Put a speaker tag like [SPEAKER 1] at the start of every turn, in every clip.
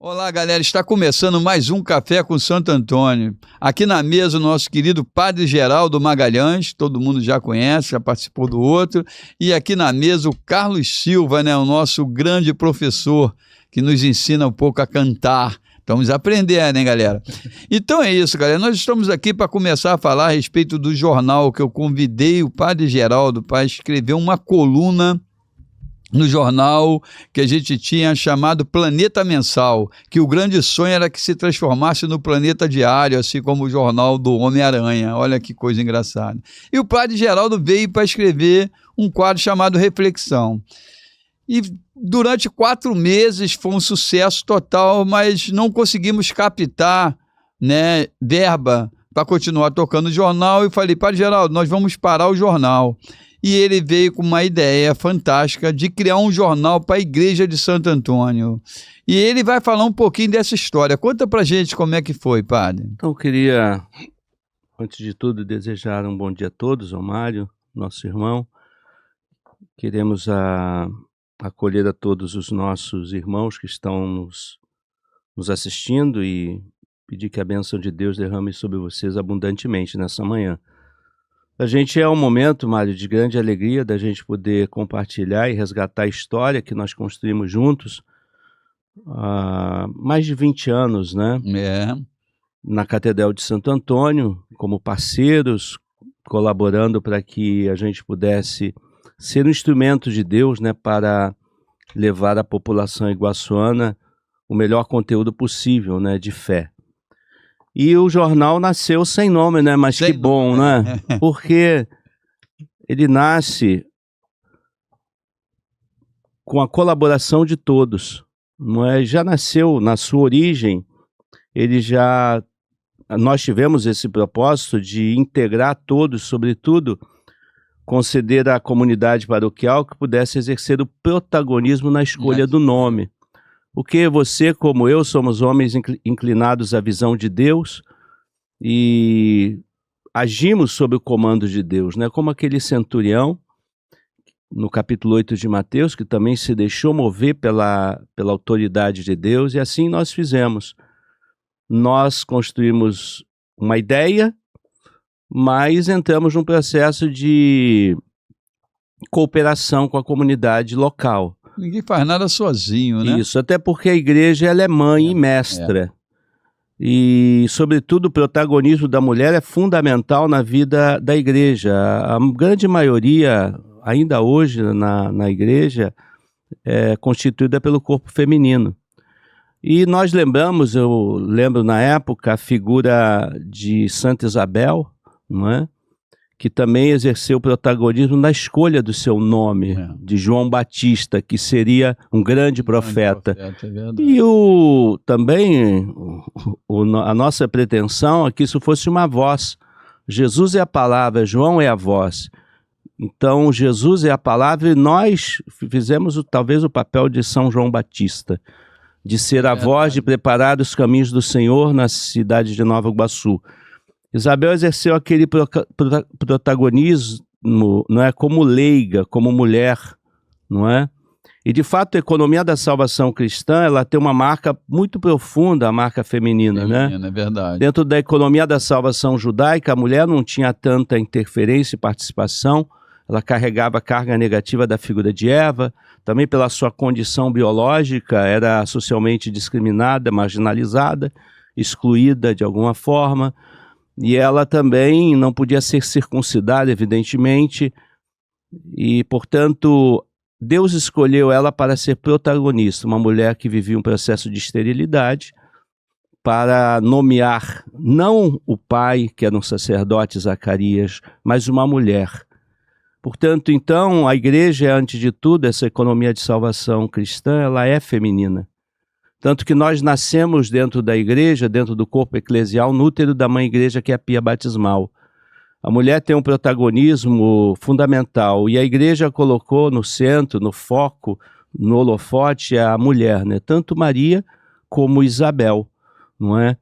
[SPEAKER 1] Olá, galera, está começando mais um Café com Santo Antônio. Aqui na mesa o nosso querido Padre Geraldo Magalhães, todo mundo já conhece, já participou do outro. E aqui na mesa o Carlos Silva, né, o nosso grande professor, que nos ensina um pouco a cantar. Vamos aprender, né, galera? Então é isso, galera. Nós estamos aqui para começar a falar a respeito do jornal que eu convidei o Padre Geraldo para escrever uma coluna no jornal que a gente tinha chamado Planeta Mensal, que o grande sonho era que se transformasse no Planeta Diário, assim como o jornal do Homem-Aranha. Olha que coisa engraçada. E o Padre Geraldo veio para escrever um quadro chamado Reflexão. E durante 4 meses foi um sucesso total, mas não conseguimos captar, né, verba para continuar tocando o jornal. E falei, Padre Geraldo, nós vamos parar o jornal. E ele veio com uma ideia fantástica de criar um jornal para a Igreja de Santo Antônio. E ele vai falar um pouquinho dessa história. Conta pra gente como é que foi, padre.
[SPEAKER 2] Então eu queria, antes de tudo, desejar um bom dia a todos, ao Mário, nosso irmão. Queremos acolher a todos os nossos irmãos que estão nos assistindo e pedir que a bênção de Deus derrame sobre vocês abundantemente nessa manhã. A gente é um momento, Mário, de grande alegria da gente poder compartilhar e resgatar a história que nós construímos juntos há mais de 20 anos, né? Na Catedral de Santo Antônio, como parceiros, colaborando para que a gente pudesse ser um instrumento de Deus, né, para levar à população iguaçuana o melhor conteúdo possível, né, de fé. E o jornal nasceu sem nome, né? Mas que bom, né? Porque ele nasce com a colaboração de todos, não é? Já nasceu na sua origem, nós tivemos esse propósito de integrar todos, sobretudo conceder à comunidade paroquial que pudesse exercer o protagonismo na escolha do nome. Porque você, como eu, somos homens inclinados à visão de Deus e agimos sob o comando de Deus, né? Como aquele centurião, no capítulo 8 de Mateus, que também se deixou mover pela autoridade de Deus, e assim nós fizemos. Nós construímos uma ideia, mas entramos num processo de cooperação com a comunidade local.
[SPEAKER 1] Ninguém faz nada sozinho, né?
[SPEAKER 2] Isso, até porque a igreja ela é mãe e mestra. E, sobretudo, o protagonismo da mulher é fundamental na vida da igreja. A grande maioria, ainda hoje, na igreja, é constituída pelo corpo feminino. E nós lembramos, eu lembro na época, a figura de Santa Isabel, não é? Que também exerceu protagonismo na escolha do seu nome, de João Batista, que seria um grande profeta. E a nossa pretensão é que isso fosse uma voz. Jesus é a palavra, João é a voz. Então, Jesus é a palavra e nós fizemos talvez o papel de São João Batista, de ser a voz, de preparar os caminhos do Senhor na cidade de Nova Iguaçu. Isabel exerceu aquele protagonismo, não é, como leiga, como mulher, não é? E de fato a economia da salvação cristã, ela tem uma marca muito profunda, a marca feminina, né?
[SPEAKER 1] É verdade.
[SPEAKER 2] Dentro da economia da salvação judaica, a mulher não tinha tanta interferência e participação, ela carregava a carga negativa da figura de Eva, também pela sua condição biológica, era socialmente discriminada, marginalizada, excluída de alguma forma. E ela também não podia ser circuncidada, evidentemente, e, portanto, Deus escolheu ela para ser protagonista, uma mulher que vivia um processo de esterilidade, para nomear não o pai, que era um sacerdote, Zacarias, mas uma mulher. Portanto, então, a igreja, antes de tudo, essa economia de salvação cristã, ela é feminina. Tanto que nós nascemos dentro da igreja, dentro do corpo eclesial, no útero da mãe igreja, que é a pia batismal. A mulher tem um protagonismo fundamental e a igreja colocou no centro, no foco, no holofote, a mulher, né? Tanto Maria como Isabel, não é?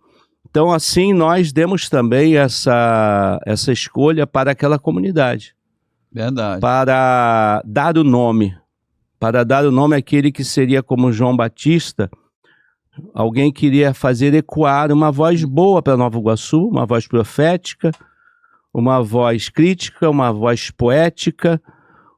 [SPEAKER 2] Então, assim, nós demos também essa escolha para aquela comunidade.
[SPEAKER 1] Verdade.
[SPEAKER 2] Para dar o nome àquele que seria como João Batista, Alguém queria fazer ecoar uma voz boa para Nova Iguaçu, uma voz profética, uma voz crítica, uma voz poética,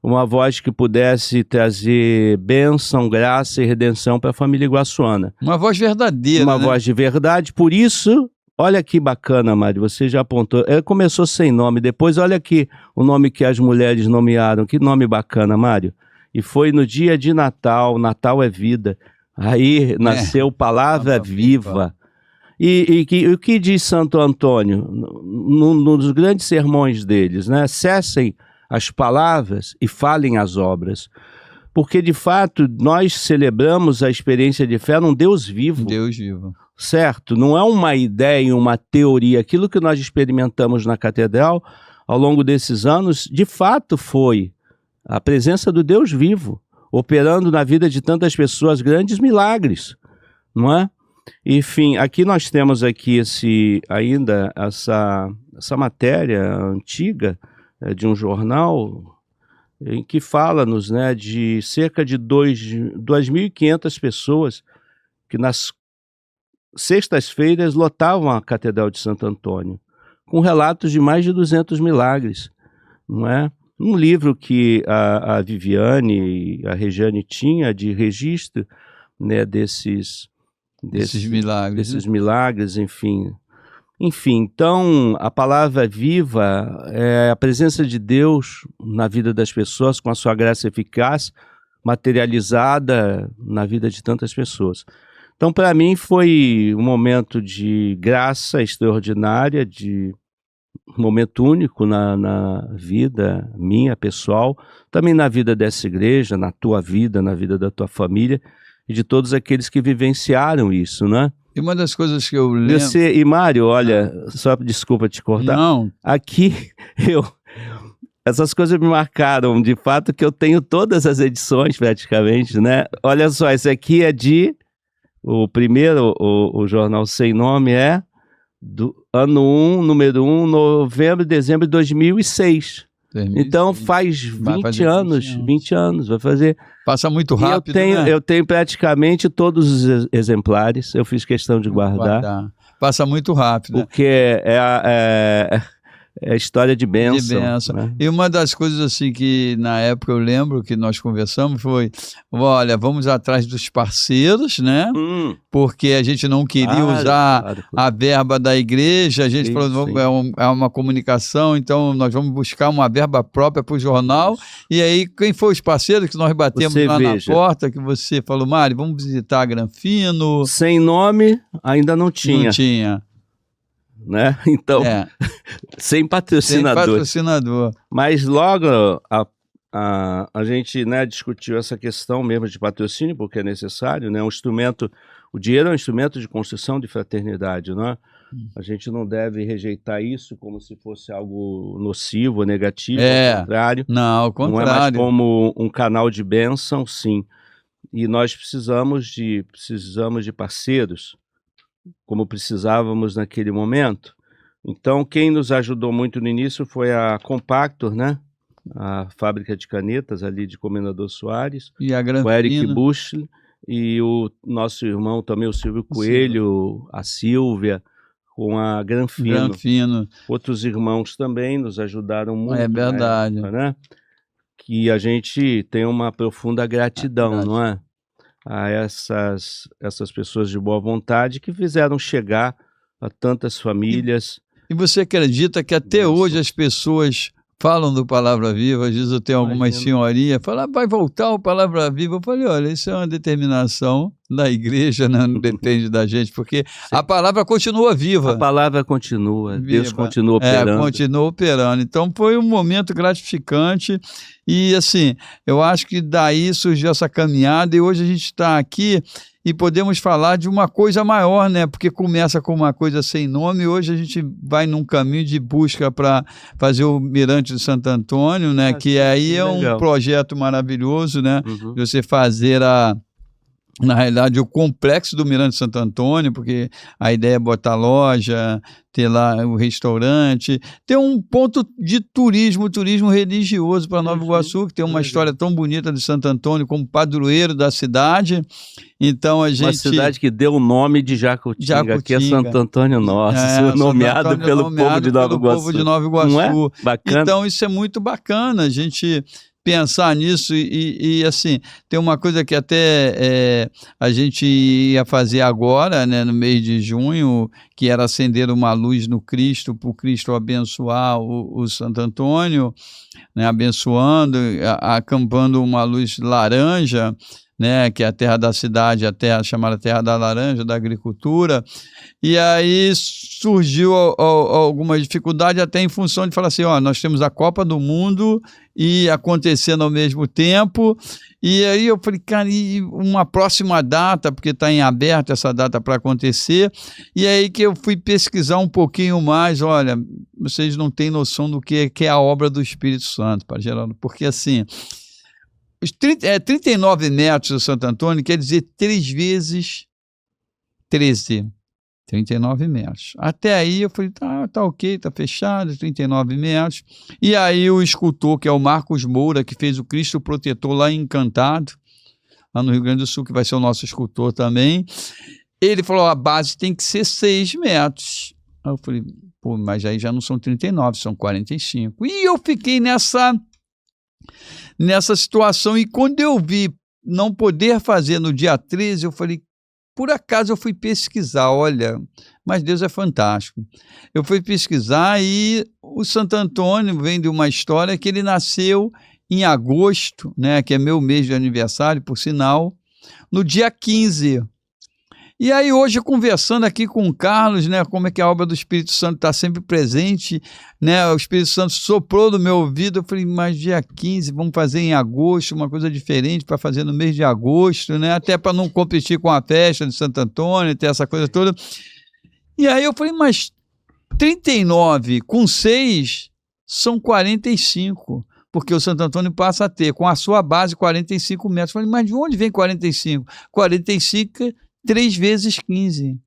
[SPEAKER 2] uma voz que pudesse trazer bênção, graça e redenção para a família iguaçuana.
[SPEAKER 1] Uma voz verdadeira,
[SPEAKER 2] Uma
[SPEAKER 1] né?
[SPEAKER 2] voz de verdade. Por isso, olha que bacana, Mário, você já apontou. Ela começou sem nome, depois olha aqui o nome que as mulheres nomearam. Que nome bacana, Mário. E foi no dia de Natal, Natal é vida. Aí nasceu Palavra Viva. E o que diz Santo Antônio? Num dos grandes sermões deles, né? Cessem as palavras e falem as obras. Porque, de fato, nós celebramos a experiência de fé num Deus vivo.
[SPEAKER 1] Deus vivo.
[SPEAKER 2] Certo? Não é uma ideia, uma teoria. Aquilo que nós experimentamos na catedral ao longo desses anos, de fato foi a presença do Deus vivo, operando na vida de tantas pessoas grandes milagres, não é? Enfim, aqui nós temos aqui essa matéria antiga de um jornal em que fala-nos, né, de cerca de 2.500 pessoas que nas sextas-feiras lotavam a Catedral de Santo Antônio, com relatos de mais de 200 milagres, não é? Um livro que a Viviane e a Regiane tinha de registro, né, desses
[SPEAKER 1] milagres.
[SPEAKER 2] Desses milagres, enfim. Enfim, então, a palavra viva é a presença de Deus na vida das pessoas, com a sua graça eficaz, materializada na vida de tantas pessoas. Então, para mim, foi um momento de graça extraordinária, de um momento único na vida minha, pessoal, também na vida dessa igreja, na tua vida, na vida da tua família e de todos aqueles que vivenciaram isso, né?
[SPEAKER 1] E uma das coisas que eu lembro...
[SPEAKER 2] E Mário, olha, só desculpa te cortar.
[SPEAKER 1] Não.
[SPEAKER 2] Aqui, essas coisas me marcaram, de fato, que eu tenho todas as edições praticamente, né? Olha só, esse aqui é o primeiro, o jornal Sem Nome é do ano 1, número 1, novembro e dezembro de 2006. Então faz 20 anos, vai fazer.
[SPEAKER 1] Passa muito rápido,
[SPEAKER 2] eu tenho praticamente todos os exemplares, eu fiz questão de guardar.
[SPEAKER 1] Passa muito rápido.
[SPEAKER 2] Porque é história de bênção. Né?
[SPEAKER 1] E uma das coisas assim que na época eu lembro que nós conversamos foi, olha, vamos atrás dos parceiros, né? Porque a gente não queria usar a verba da igreja, a gente falou, é uma comunicação, então nós vamos buscar uma verba própria para o jornal. E aí, quem foi os parceiros que nós batemos lá na porta, que você falou, Mário, vamos visitar a Granfino?
[SPEAKER 2] Sem Nome ainda não tinha.
[SPEAKER 1] Não tinha.
[SPEAKER 2] Né? Então, sem patrocinador. Mas logo a gente, né, discutiu essa questão mesmo de patrocínio, porque é necessário, né? O dinheiro é um instrumento de construção de fraternidade, né? A gente não deve rejeitar isso como se fosse algo nocivo, negativo, ao contrário.
[SPEAKER 1] Não, ao contrário.
[SPEAKER 2] Não é mais como um canal de bênção, sim. E nós precisamos de parceiros, como precisávamos naquele momento. Então, quem nos ajudou muito no início foi a Compactor, né? A fábrica de canetas ali de Comendador Soares,
[SPEAKER 1] e a Granfino,
[SPEAKER 2] o Eric Bush e o nosso irmão também, o Silvio Coelho, a Silvia, com a Granfino. Outros irmãos também nos ajudaram muito.
[SPEAKER 1] É verdade.
[SPEAKER 2] Época, né? Que a gente tem uma profunda gratidão, não é? A essas pessoas de boa vontade que fizeram chegar a tantas famílias.
[SPEAKER 1] E você acredita que até hoje as pessoas falam do Palavra Viva? Às vezes eu tenho algumas senhorinhas que falam, vai voltar o Palavra Viva. Eu falei, olha, isso é uma determinação da igreja, né? Não depende da gente, porque a palavra continua viva.
[SPEAKER 2] A palavra continua, viva. Deus continua operando.
[SPEAKER 1] Continua operando. Então foi um momento gratificante e assim, eu acho que daí surgiu essa caminhada e hoje a gente está aqui e podemos falar de uma coisa maior, né? Porque começa com uma coisa sem nome e hoje a gente vai num caminho de busca para fazer o Mirante de Santo Antônio, né? Que aí é um projeto maravilhoso, né? De você fazer na realidade, o complexo do Mirante Santo Antônio, porque a ideia é botar loja, ter lá o restaurante, ter um ponto de turismo religioso para Nova Iguaçu, que tem uma história tão bonita de Santo Antônio como padroeiro da cidade. Então a gente...
[SPEAKER 2] Uma cidade que deu o nome de Jacutinga, que é Santo Antônio Nosso, nomeado pelo povo de Nova Iguaçu.
[SPEAKER 1] Povo de Nova Iguaçu.
[SPEAKER 2] Não é? Bacana.
[SPEAKER 1] Então isso é muito bacana, a gente pensar nisso e assim, tem uma coisa que até a gente ia fazer agora, né, no mês de junho, que era acender uma luz no Cristo, para o Cristo abençoar o Santo Antônio, né, abençoando, acampando uma luz laranja, né, que é a terra da cidade, a terra chamada Terra da Laranja, da agricultura, e aí surgiu alguma dificuldade até em função de falar assim, ó, nós temos a Copa do Mundo e acontecendo ao mesmo tempo, e aí eu falei, cara, e uma próxima data, porque está em aberto essa data para acontecer, e aí que eu fui pesquisar um pouquinho mais, olha, vocês não têm noção do que é a obra do Espírito Santo, Padre Geraldo, porque assim... 39 metros do Santo Antônio quer dizer 3 vezes 13, 39 metros. Até aí eu falei, tá ok, tá fechado, 39 metros. E aí o escultor, que é o Marcos Moura, que fez o Cristo Protetor lá em Encantado, lá no Rio Grande do Sul, que vai ser o nosso escultor também, ele falou, a base tem que ser 6 metros. Aí eu falei, pô, mas aí já não são 39, são 45. E eu fiquei nessa situação, e quando eu vi não poder fazer no dia 13, eu falei, por acaso eu fui pesquisar, olha, mas Deus é fantástico. Eu fui pesquisar e o Santo Antônio vem de uma história que ele nasceu em agosto, né, que é meu mês de aniversário, por sinal, no dia 15. E aí hoje, conversando aqui com o Carlos, né, como é que a obra do Espírito Santo está sempre presente, né, o Espírito Santo soprou no meu ouvido, eu falei, mas dia 15, vamos fazer em agosto, uma coisa diferente para fazer no mês de agosto, né, até para não competir com a festa de Santo Antônio, ter essa coisa toda. E aí eu falei, mas 39 com 6 são 45, porque o Santo Antônio passa a ter, com a sua base, 45 metros. Eu falei, mas de onde vem 45? 45 é 3 vezes 15.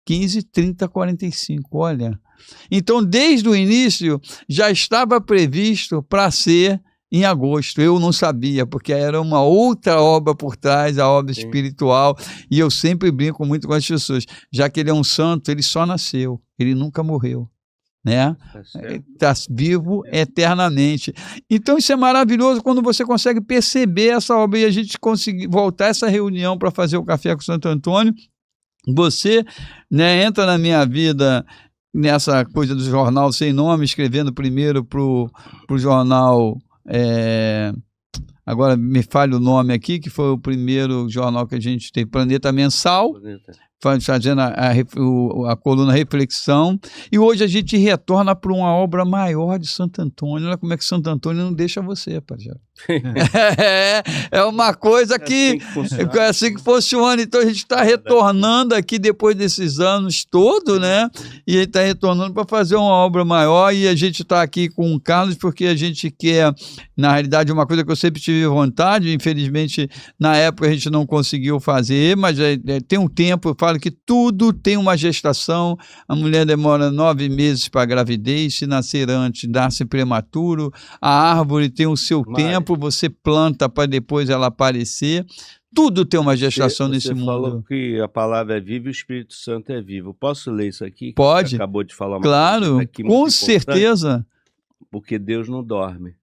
[SPEAKER 1] 15, 30, 45, olha. Então, desde o início, já estava previsto para ser em agosto. Eu não sabia, porque era uma outra obra por trás, a obra espiritual, e eu sempre brinco muito com as pessoas. Já que ele é um santo, ele só nasceu, ele nunca morreu, né? Está vivo eternamente. Então isso é maravilhoso quando você consegue perceber essa obra, e a gente conseguir voltar a essa reunião para fazer o Café com Santo Antônio. Você, né, entra na minha vida nessa coisa do jornal Sem Nome, escrevendo primeiro para o jornal, agora me falha o nome aqui, que foi o primeiro jornal que a gente teve, Planeta Mensal, fazendo a coluna Reflexão, e hoje a gente retorna para uma obra maior de Santo Antônio. Olha como é que Santo Antônio não deixa você, Padre. É uma coisa que é assim que funciona. Então a gente está retornando aqui depois desses anos todos, né? E a gente está retornando para fazer uma obra maior, e a gente está aqui com o Carlos porque a gente quer, na realidade, uma coisa que eu sempre tive vontade, infelizmente na época a gente não conseguiu fazer, mas tem um tempo, eu falo que tudo tem uma gestação, a mulher demora 9 meses para a gravidez, se nascer antes, nasce prematuro, a árvore tem o seu tempo, você planta para depois ela aparecer, tudo tem uma gestação nesse mundo. Você falou
[SPEAKER 2] que a palavra é viva e o Espírito Santo é vivo. Posso ler isso aqui?
[SPEAKER 1] Pode.
[SPEAKER 2] Você acabou de falar uma
[SPEAKER 1] coisa aqui, com certeza.
[SPEAKER 2] Porque Deus não dorme.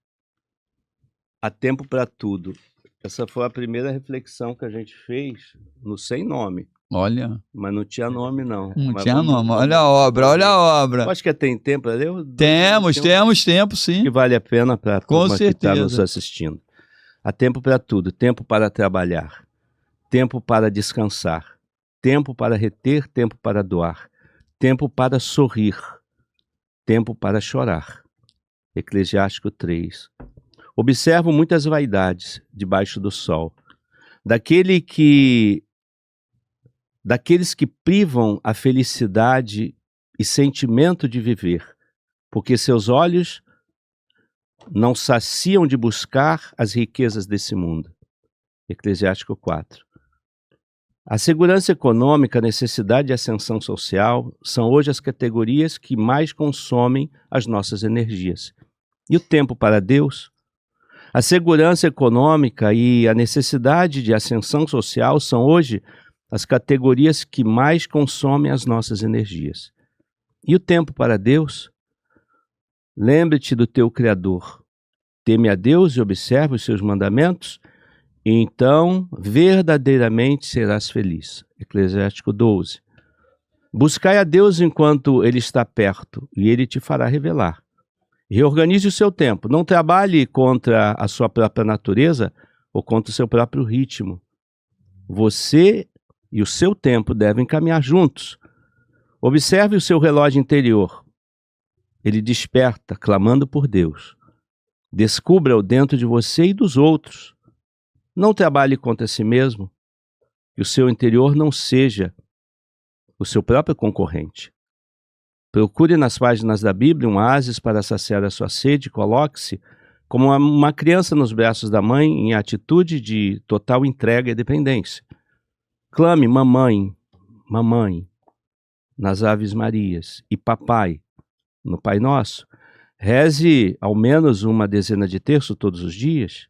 [SPEAKER 2] Há tempo para tudo. Essa foi a primeira reflexão que a gente fez no Sem Nome.
[SPEAKER 1] Olha.
[SPEAKER 2] Mas não tinha nome, não.
[SPEAKER 1] Não tinha nome. Olha a obra, olha a obra.
[SPEAKER 2] Acho que tem tempo.
[SPEAKER 1] Temos tempo, sim.
[SPEAKER 2] Que vale a pena para a turma que está nos assistindo. Há tempo para tudo. Tempo para trabalhar. Tempo para descansar. Tempo para reter, tempo para doar. Tempo para sorrir. Tempo para chorar. Eclesiástico 3. Observo muitas vaidades debaixo do sol. Daqueles que privam a felicidade e sentimento de viver, porque seus olhos não saciam de buscar as riquezas desse mundo. Eclesiástico 4. A segurança econômica, a necessidade de ascensão social são hoje as categorias que mais consomem as nossas energias. E o tempo para Deus? A segurança econômica e a necessidade de ascensão social são hoje as categorias que mais consomem as nossas energias. E o tempo para Deus? Lembre-te do teu Criador. Teme a Deus e observa os seus mandamentos, e então verdadeiramente serás feliz. Eclesiástico 12. Buscai a Deus enquanto Ele está perto, e Ele te fará revelar. Reorganize o seu tempo. Não trabalhe contra a sua própria natureza ou contra o seu próprio ritmo. Você e o seu tempo devem caminhar juntos. Observe o seu relógio interior. Ele desperta, clamando por Deus. Descubra-o dentro de você e dos outros. Não trabalhe contra si mesmo, que o seu interior não seja o seu próprio concorrente. Procure nas páginas da Bíblia um oásis para saciar a sua sede, coloque-se como uma criança nos braços da mãe em atitude de total entrega e dependência. Clame mamãe, mamãe, nas Aves Marias, e papai, no Pai Nosso. Reze ao menos uma dezena de terços todos os dias.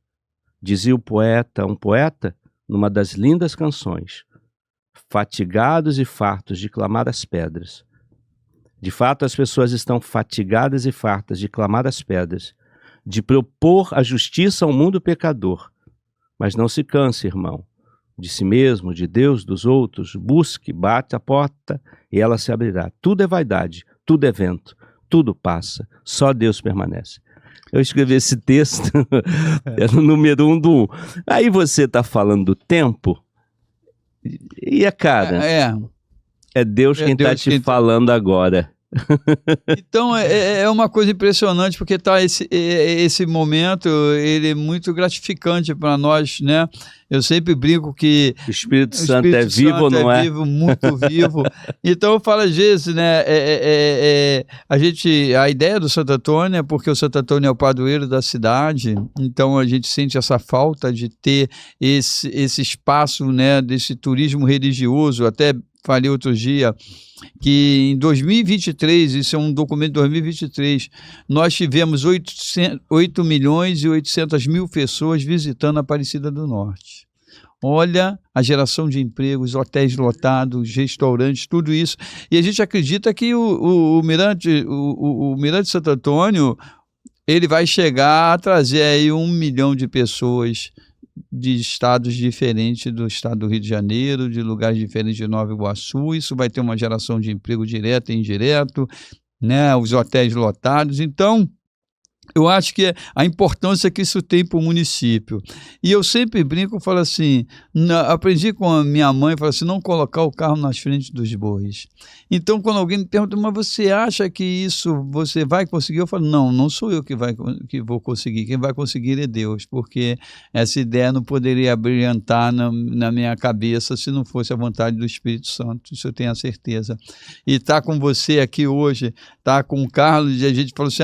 [SPEAKER 2] Dizia um poeta, numa das lindas canções: fatigados e fartos de clamar as pedras. De fato, as pessoas estão fatigadas e fartas de clamar as pedras, de propor a justiça ao mundo pecador. Mas não se canse, irmão, de si mesmo, de Deus, dos outros. Busque, bate a porta e ela se abrirá. Tudo é vaidade, tudo é vento, tudo passa, só Deus permanece. Eu escrevi esse texto, é no número 1 do 1. Aí você está falando do tempo, e cara, é Deus quem está te falando agora.
[SPEAKER 1] Então é uma coisa impressionante, porque tá esse momento, ele é muito gratificante para nós, né? Eu sempre brinco que
[SPEAKER 2] o Espírito Santo é vivo ou não é?
[SPEAKER 1] Vivo, muito vivo. Então eu falo às vezes, né? A ideia do Santo Antônio é porque o Santo Antônio é o padroeiro da cidade, então a gente sente essa falta de ter esse espaço, né? Desse turismo religioso. Até falei outro dia que em 2023, isso é um documento de 2023, nós tivemos 8 milhões e 800 mil pessoas visitando a Aparecida do Norte. Olha a geração de empregos, hotéis lotados, restaurantes, tudo isso. E a gente acredita que o Mirante Santo Antônio, ele vai chegar a trazer aí 1 milhão de pessoas de estados diferentes do estado do Rio de Janeiro, de lugares diferentes de Nova Iguaçu. Isso vai ter uma geração de emprego direto e indireto, né? Os hotéis lotados. Então, eu acho que a importância que isso tem para o município. E eu sempre brinco, falo assim, aprendi com a minha mãe, falo assim, não colocar o carro nas frentes dos bois. Então, quando alguém me pergunta, mas você acha que isso você vai conseguir? Eu falo, não sou eu que vou conseguir, quem vai conseguir é Deus, porque essa ideia não poderia brilhantar na minha cabeça se não fosse a vontade do Espírito Santo, isso eu tenho a certeza. E estar com você aqui hoje, estar com o Carlos, e a gente falou assim,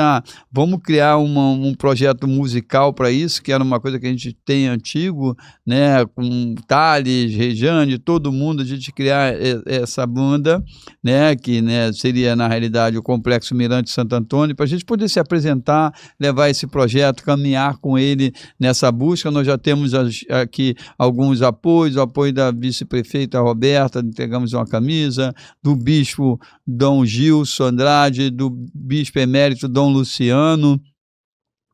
[SPEAKER 1] vamos criar um projeto musical para isso, que era uma coisa que a gente tem antigo, né, com Thales, Rejane, todo mundo, a gente criar essa banda, né, que, né, seria na realidade o Complexo Mirante Santo Antônio, para a gente poder se apresentar, levar esse projeto, caminhar com ele nessa busca. Nós já temos aqui alguns apoios, o apoio da vice-prefeita Roberta, entregamos uma camisa, do bispo Dom Gilson Andrade, do bispo emérito Dom Luciano.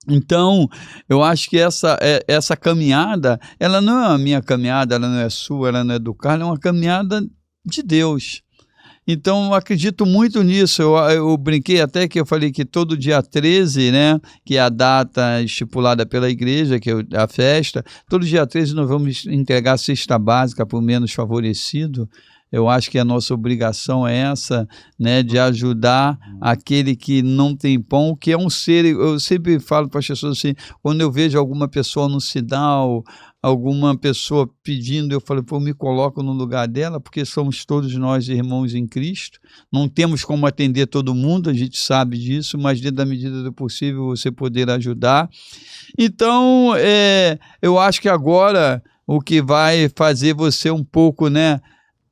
[SPEAKER 1] Então, eu acho que essa caminhada, ela não é a minha caminhada, ela não é sua, ela não é do Carlos, é uma caminhada de Deus. Então, eu acredito muito nisso. Eu brinquei até que eu falei que todo dia 13, né, que é a data estipulada pela igreja, que é a festa, todo dia 13 nós vamos entregar a cesta básica para o menos favorecido. Eu acho que a nossa obrigação é essa, né, de ajudar aquele que não tem pão, que é um ser. Eu sempre falo para as pessoas assim, quando eu vejo alguma pessoa no sinal, alguma pessoa pedindo, eu falo, me coloco no lugar dela, porque somos todos nós irmãos em Cristo, não temos como atender todo mundo, a gente sabe disso, mas dentro da medida do possível você poder ajudar. Então, eu acho que agora o que vai fazer você um pouco, né,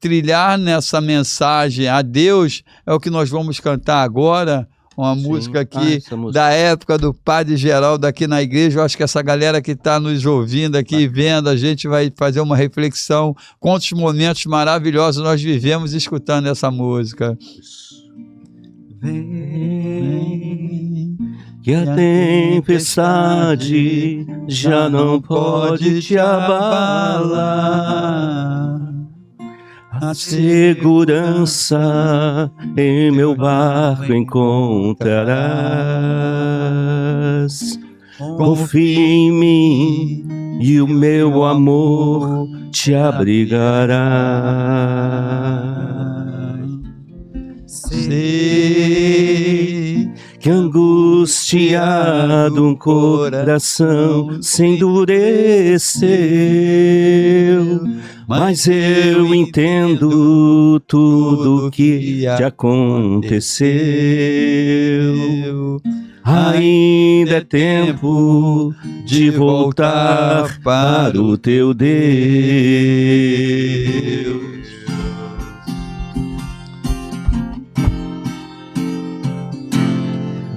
[SPEAKER 1] trilhar nessa mensagem a Deus, é o que nós vamos cantar agora. Uma música aqui da época do Padre Geraldo aqui na igreja. Eu acho que essa galera que está nos ouvindo aqui e vendo, a gente vai fazer uma reflexão. Quantos momentos maravilhosos nós vivemos escutando essa música.
[SPEAKER 2] Vem, que a tempestade já não pode te abalar. A segurança em meu barco encontrarás. Confia em mim e o meu amor te abrigará. Sei que angustiado um coração se endureceu, mas eu entendo tudo que te aconteceu. Ainda é tempo de voltar para o teu Deus.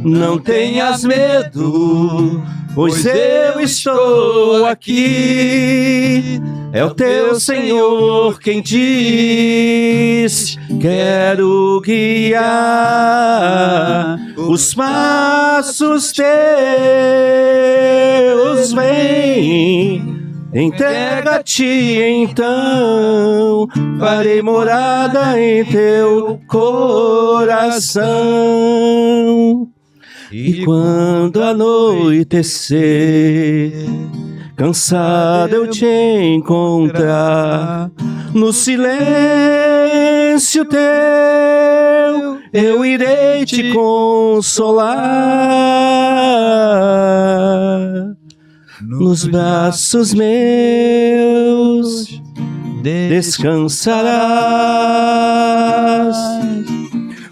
[SPEAKER 2] Não tenhas medo, pois eu estou aqui. É o teu Senhor quem diz: quero guiar os passos teus. Vem, entrega-te então, farei morada em teu coração. E quando anoitecer, cansado eu te encontrar, no silêncio teu eu irei te consolar. Nos braços meus descansarás.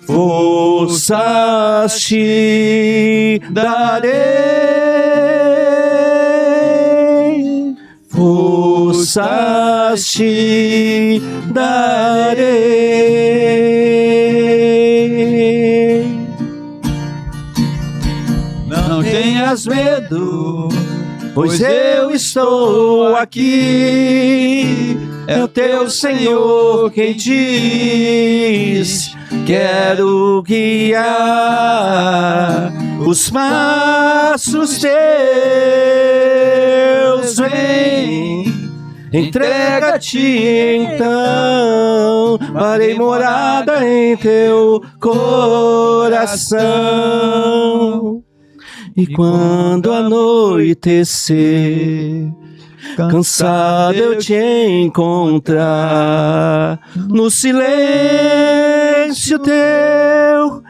[SPEAKER 2] Forças te darei, forças te darei. Não tenhas medo, pois eu estou aqui. É o teu Senhor quem diz: quero guiar os passos teus. Vem, entrega-te então, farei morada em teu coração. E quando anoitecer, cansado eu te encontrar, no silêncio teu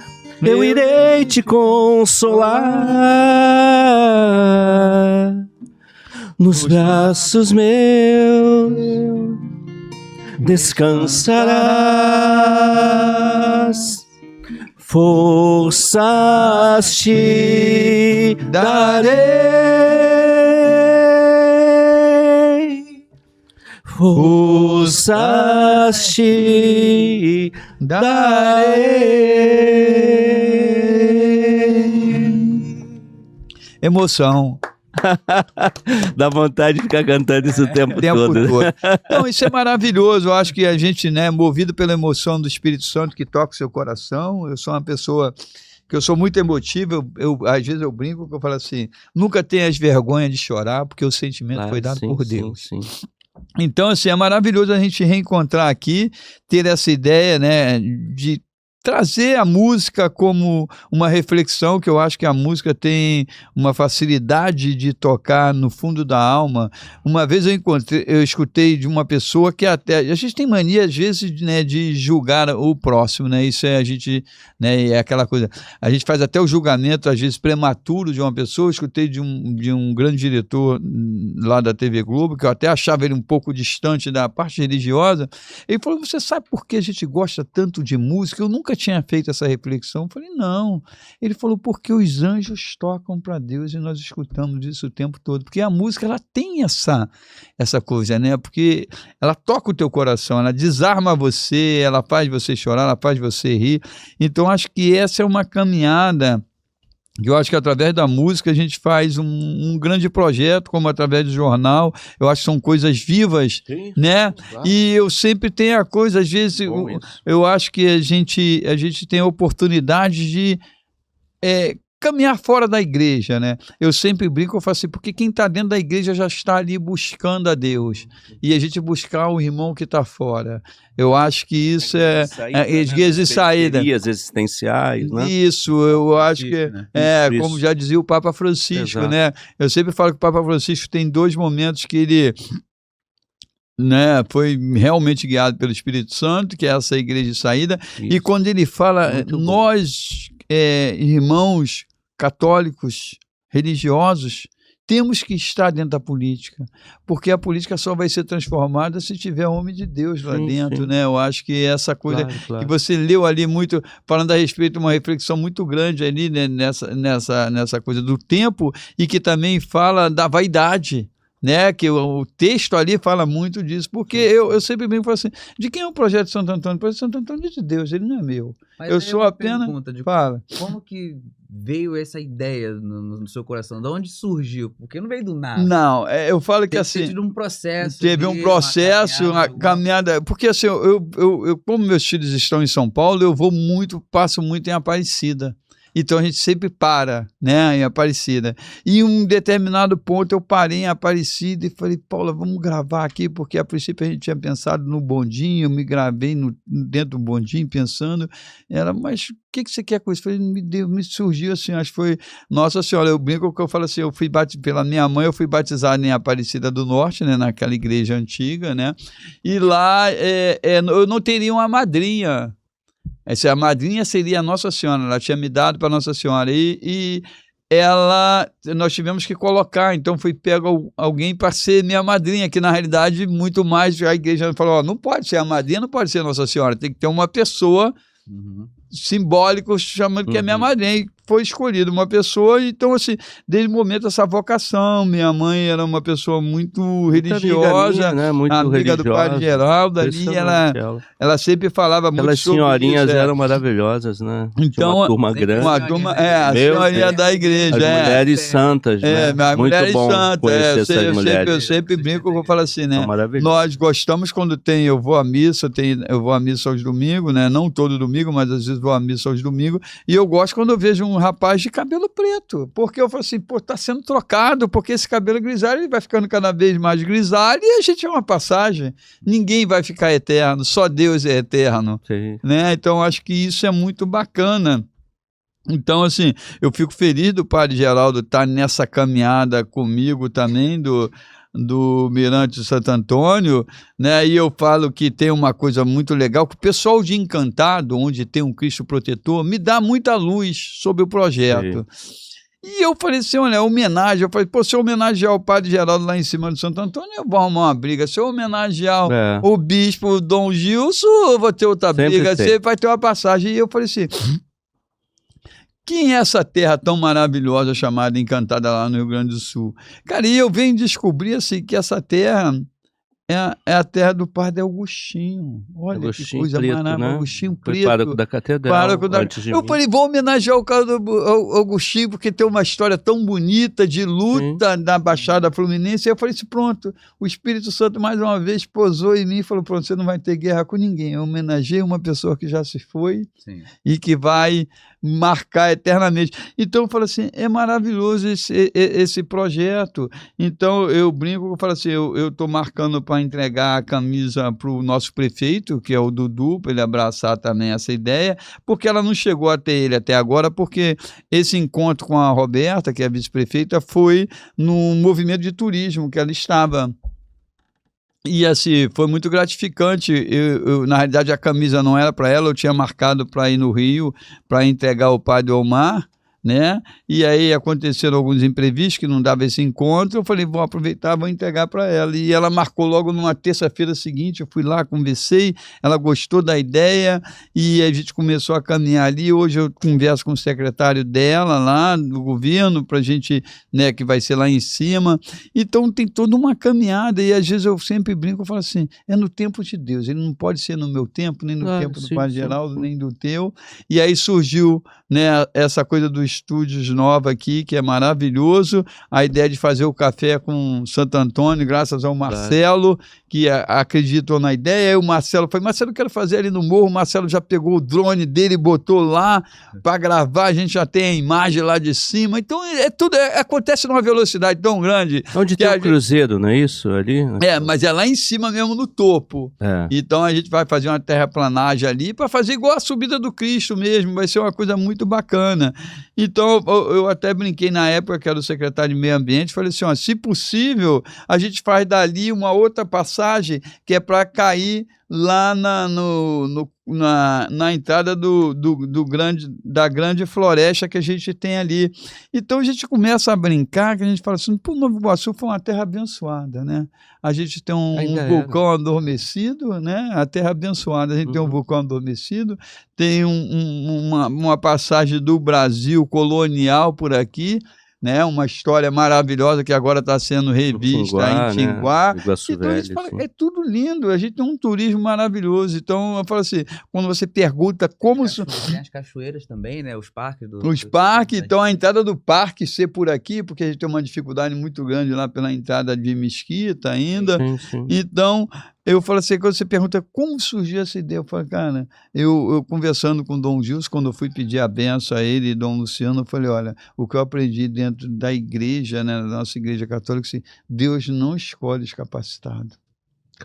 [SPEAKER 2] eu irei te consolar. Nos braços meus descansarás. Forças te darei, forças te darei.
[SPEAKER 1] Emoção.
[SPEAKER 2] Dá vontade de ficar cantando isso o tempo todo.
[SPEAKER 1] Então, isso é maravilhoso. Eu acho que a gente, né, movido pela emoção do Espírito Santo que toca o seu coração. Eu sou uma pessoa que eu sou muito emotivo. Às vezes eu brinco que eu falo assim: nunca tenhas vergonha de chorar, porque o sentimento foi dado por Deus.
[SPEAKER 2] Sim.
[SPEAKER 1] Então, assim, é maravilhoso a gente reencontrar aqui, ter essa ideia, né, de trazer a música como uma reflexão, que eu acho que a música tem uma facilidade de tocar no fundo da alma. Uma vez eu escutei de uma pessoa que até... A gente tem mania, às vezes, né, de julgar o próximo, né? Isso é a gente... Né, é aquela coisa... A gente faz até o julgamento, às vezes, prematuro de uma pessoa. Eu escutei de um grande diretor lá da TV Globo, que eu até achava ele um pouco distante da parte religiosa. Ele falou: você sabe por que a gente gosta tanto de música? Eu nunca tinha feito essa reflexão. Eu falei, não. Ele falou, porque os anjos tocam para Deus e nós escutamos isso o tempo todo. Porque a música, ela tem essa coisa, né? Porque ela toca o teu coração, ela desarma você, ela faz você chorar, ela faz você rir. Então, acho que essa é uma caminhada que eu acho que através da música a gente faz um grande projeto, como através do jornal. Eu acho que são coisas vivas,
[SPEAKER 2] Sim,
[SPEAKER 1] né?
[SPEAKER 2] claro.
[SPEAKER 1] E eu sempre tenho a coisa, às vezes, eu acho que a gente tem a oportunidade de caminhar fora da igreja, né? Eu sempre brinco, eu falo assim, porque quem está dentro da igreja já está ali buscando a Deus. E a gente buscar o irmão que está fora. Eu acho que isso guias de saída.
[SPEAKER 2] Existenciais, né?
[SPEAKER 1] Isso, eu acho que
[SPEAKER 2] Isso.
[SPEAKER 1] como já dizia o Papa Francisco,
[SPEAKER 2] Exato.
[SPEAKER 1] né? Eu sempre falo que o Papa Francisco tem 2 momentos que ele, né, foi realmente guiado pelo Espírito Santo, que é essa igreja de saída.
[SPEAKER 2] Isso.
[SPEAKER 1] E quando ele fala,
[SPEAKER 2] Muito bom.
[SPEAKER 1] nós, irmãos católicos, religiosos, temos que estar dentro da política, porque a política só vai ser transformada se tiver homem de Deus lá dentro,
[SPEAKER 2] sim.
[SPEAKER 1] né? Eu acho que essa coisa
[SPEAKER 2] Claro.
[SPEAKER 1] que você leu ali muito, falando a respeito, uma reflexão muito grande ali, né, nessa coisa do tempo, e que também fala da vaidade, né? Que o texto ali fala muito disso, porque eu sempre brinco assim, de quem é o projeto de Santo Antônio? O projeto de Santo Antônio é de Deus, ele não é meu.
[SPEAKER 3] Mas
[SPEAKER 1] Eu
[SPEAKER 3] aí
[SPEAKER 1] sou
[SPEAKER 3] uma
[SPEAKER 1] apenas...
[SPEAKER 3] pergunta de
[SPEAKER 1] Fala.
[SPEAKER 3] como que veio essa ideia no seu coração? De onde surgiu? Porque não veio do nada.
[SPEAKER 1] Não, eu falo que
[SPEAKER 3] Teve
[SPEAKER 1] assim...
[SPEAKER 3] tido um processo.
[SPEAKER 1] Teve um processo, uma caminhada, porque assim, eu, como meus filhos estão em São Paulo, eu passo muito em Aparecida. Então a gente sempre para, né, em Aparecida. E em um determinado ponto eu parei em Aparecida e falei, Paula, vamos gravar aqui, porque a princípio a gente tinha pensado no bondinho, eu me gravei dentro do bondinho pensando, mas o que você quer com isso? Eu falei, me surgiu assim, acho que foi Nossa Senhora. Eu brinco que eu falo assim, pela minha mãe, eu fui batizado em Aparecida do Norte, né, naquela igreja antiga, né, e lá eu não teria uma madrinha. A madrinha seria a Nossa Senhora, ela tinha me dado para Nossa Senhora, e nós tivemos que colocar, então fui pego alguém para ser minha madrinha, que na realidade muito mais a igreja falou, não pode ser a madrinha, não pode ser Nossa Senhora, tem que ter uma pessoa simbólico chamando que é minha madrinha, e foi escolhida uma pessoa. Então assim, desde o momento essa vocação, minha mãe era uma pessoa muito religiosa,
[SPEAKER 2] amiga, né? Muito
[SPEAKER 1] amiga
[SPEAKER 2] religiosa,
[SPEAKER 1] do Padre Geraldo ali, ela sempre falava muito
[SPEAKER 2] Aquelas
[SPEAKER 1] sobre
[SPEAKER 2] senhorinhas
[SPEAKER 1] isso,
[SPEAKER 2] eram maravilhosas, né?
[SPEAKER 1] Então,
[SPEAKER 2] tinha uma turma grande.
[SPEAKER 1] uma turma, a senhoria da igreja,
[SPEAKER 2] As mulheres santas, né?
[SPEAKER 1] As
[SPEAKER 2] Muito
[SPEAKER 1] mulheres
[SPEAKER 2] bom
[SPEAKER 1] santas,
[SPEAKER 2] conhecer essas mulheres.
[SPEAKER 1] eu sempre brinco, eu vou falar assim, né? Nós gostamos quando eu vou à missa, eu vou à missa aos domingos, né? Não todo domingo, mas às vezes vou à missa aos domingos, e eu gosto quando eu vejo um rapaz de cabelo preto, porque eu falo assim, tá sendo trocado, porque esse cabelo grisalho ele vai ficando cada vez mais grisalho, e a gente é uma passagem, ninguém vai ficar eterno, só Deus é eterno, né? Então acho que isso é muito bacana. Então, assim, eu fico feliz do Padre Geraldo estar nessa caminhada comigo também, do Mirante de Santo Antônio, né? E eu falo que tem uma coisa muito legal, que o pessoal de Encantado, onde tem um Cristo protetor, me dá muita luz sobre o projeto. E eu falei assim, olha, homenagem, eu falei, se eu homenagear o Padre Geraldo lá em cima de Santo Antônio, eu vou arrumar uma briga. Se eu homenagear o bispo Dom Gilson, eu vou ter outra briga, você vai ter uma passagem. E eu falei assim, quem é essa terra tão maravilhosa chamada Encantada lá no Rio Grande do Sul? Cara, e eu venho descobrir assim, que essa terra é a terra do Padre Agostinho. Olha Agostinho que coisa maravilhosa, né? Agostinho Preto.
[SPEAKER 2] Pároco da Catedral.
[SPEAKER 1] Eu falei, vou homenagear o cara do Agostinho, porque tem uma história tão bonita de luta na Baixada Fluminense. E eu falei assim, pronto, o Espírito Santo mais uma vez posou em mim e falou, pronto, você não vai ter guerra com ninguém. Eu homenageei uma pessoa que já se foi e que vai marcar eternamente. Então eu falo assim, é maravilhoso esse projeto. Então eu brinco, eu falo assim, eu estou marcando para entregar a camisa para o nosso prefeito, que é o Dudu, para ele abraçar também essa ideia, porque ela não chegou até ele até agora, porque esse encontro com a Roberta, que é a vice-prefeita, foi no movimento de turismo que ela estava. E assim, foi muito gratificante. Na realidade, a camisa não era para ela, eu tinha marcado para ir no Rio, para entregar ao Padre Omar, né? E aí aconteceram alguns imprevistos que não dava esse encontro. Eu falei, vou aproveitar, vou entregar para ela. E ela marcou logo numa terça-feira seguinte. Eu fui lá, conversei, ela gostou da ideia e a gente começou a caminhar ali. Hoje eu converso com o secretário dela lá do governo para a gente, né, que vai ser lá em cima. Então tem toda uma caminhada e às vezes eu sempre brinco, eu falo assim, é no tempo de Deus. Ele não pode ser no meu tempo, nem no tempo do Padre Geraldo, nem do teu. E aí surgiu, né, essa coisa do Estúdios Nova aqui, que é maravilhoso, a ideia de fazer o café com Santo Antônio, graças ao Marcelo, que acreditou na ideia. Aí o Marcelo falou, Marcelo, eu quero fazer ali no morro. O Marcelo já pegou o drone dele e botou lá para gravar, a gente já tem a imagem lá de cima. Então acontece numa velocidade tão grande.
[SPEAKER 2] Onde tem o cruzeiro, não é isso? Ali?
[SPEAKER 1] Mas é lá em cima mesmo, no topo. Então a gente vai fazer uma terraplanagem ali para fazer igual a subida do Cristo mesmo, vai ser uma coisa muito bacana. Então eu até brinquei na época que era o secretário de Meio Ambiente, falei assim, ó, se possível, a gente faz dali uma outra passagem que é para cair lá na entrada da grande floresta que a gente tem ali. Então a gente começa a brincar, que a gente fala assim, pô, Nova Iguaçu foi uma terra abençoada, né? A gente tem um vulcão adormecido, né? A terra abençoada, a gente tem um vulcão adormecido, tem uma passagem do Brasil colonial por aqui, né, uma história maravilhosa que agora está sendo revista em Tinguá. Né? Então, a gente fala, é tudo lindo, a gente tem um turismo maravilhoso. Então, eu falo assim, quando você pergunta como...
[SPEAKER 3] Tem as cachoeiras também, né? Os parques.
[SPEAKER 1] Os parques, então a entrada do parque ser por aqui, porque a gente tem uma dificuldade muito grande lá pela entrada de Mesquita ainda. Sim. Então... eu falo assim, quando você pergunta como surgiu essa ideia, eu falo, cara, eu conversando com o Dom Gilson, quando eu fui pedir a benção a ele e Dom Luciano, eu falei, olha, o que eu aprendi dentro da igreja, né, da nossa igreja católica, assim, Deus não escolhe os capacitados.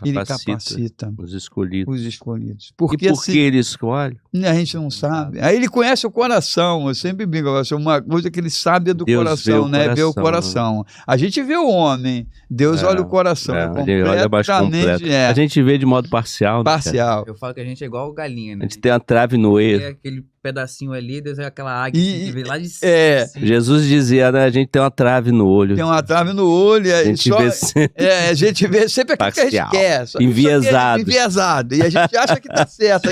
[SPEAKER 1] Ele capacita
[SPEAKER 2] os escolhidos.
[SPEAKER 1] Porque,
[SPEAKER 2] e por que ele escolhe?
[SPEAKER 1] A gente não sabe. Aí ele conhece o coração. Eu sempre brinco, uma coisa que ele sabe é do coração, né? Vê o coração. A gente vê o homem, Deus olha o coração.
[SPEAKER 2] Ele olha mais completo. A gente vê de modo parcial.
[SPEAKER 1] Parcial.
[SPEAKER 3] Eu falo que a gente é igual galinha, né?
[SPEAKER 2] A gente tem a trave no erro.
[SPEAKER 3] Aquele pedacinho ali, Deus é aquela águia que vem lá de cima.
[SPEAKER 2] Assim. Jesus dizia, né? A gente tem uma trave no olho.
[SPEAKER 1] Tem uma trave no olho.
[SPEAKER 2] A gente vê sempre.
[SPEAKER 1] A gente vê sempre aquilo que a gente quer. Enviesado. E a gente acha que tá certo.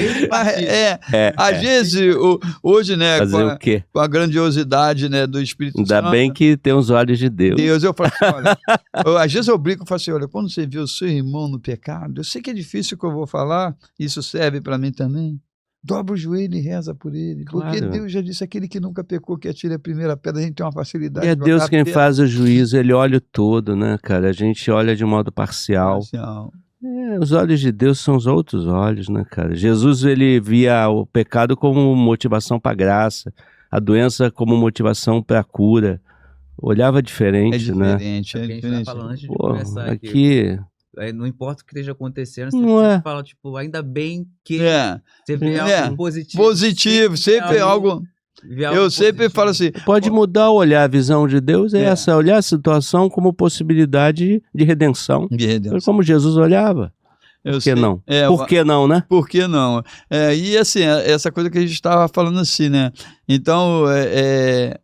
[SPEAKER 1] Às vezes, hoje, né?
[SPEAKER 2] Fazer o quê?
[SPEAKER 1] Com a grandiosidade, né, do Espírito Santo.
[SPEAKER 2] Ainda bem que tem os olhos de Deus.
[SPEAKER 1] Eu falo assim, olha, às vezes eu brinco e falo assim, olha, quando você vê o seu irmão no pecado, eu sei que é difícil o que eu vou falar, isso serve para mim também. Dobra o joelho e reza por ele. Claro. Porque Deus já disse, aquele que nunca pecou, que atire a primeira pedra, a gente tem uma facilidade.
[SPEAKER 2] E é Deus quem faz o juízo, ele olha o todo, né, cara? A gente olha de modo parcial. Os olhos de Deus são os outros olhos, né, cara? Jesus, ele via o pecado como motivação para a graça, a doença como motivação para a cura. Olhava diferente, né?
[SPEAKER 1] É diferente.
[SPEAKER 3] A gente tá falando antes de começar
[SPEAKER 2] aqui...
[SPEAKER 3] não importa o que esteja acontecendo,
[SPEAKER 2] você
[SPEAKER 3] fala, tipo, ainda bem que você vê algo positivo.
[SPEAKER 1] Positivo, sempre algo... Eu sempre falo assim...
[SPEAKER 2] Pode mudar o olhar, a visão de Deus é essa, olhar a situação como possibilidade de redenção. Como Jesus olhava. Por que não? Por que não, né?
[SPEAKER 1] Por que não? E assim, essa coisa que a gente estava falando assim, né? Então,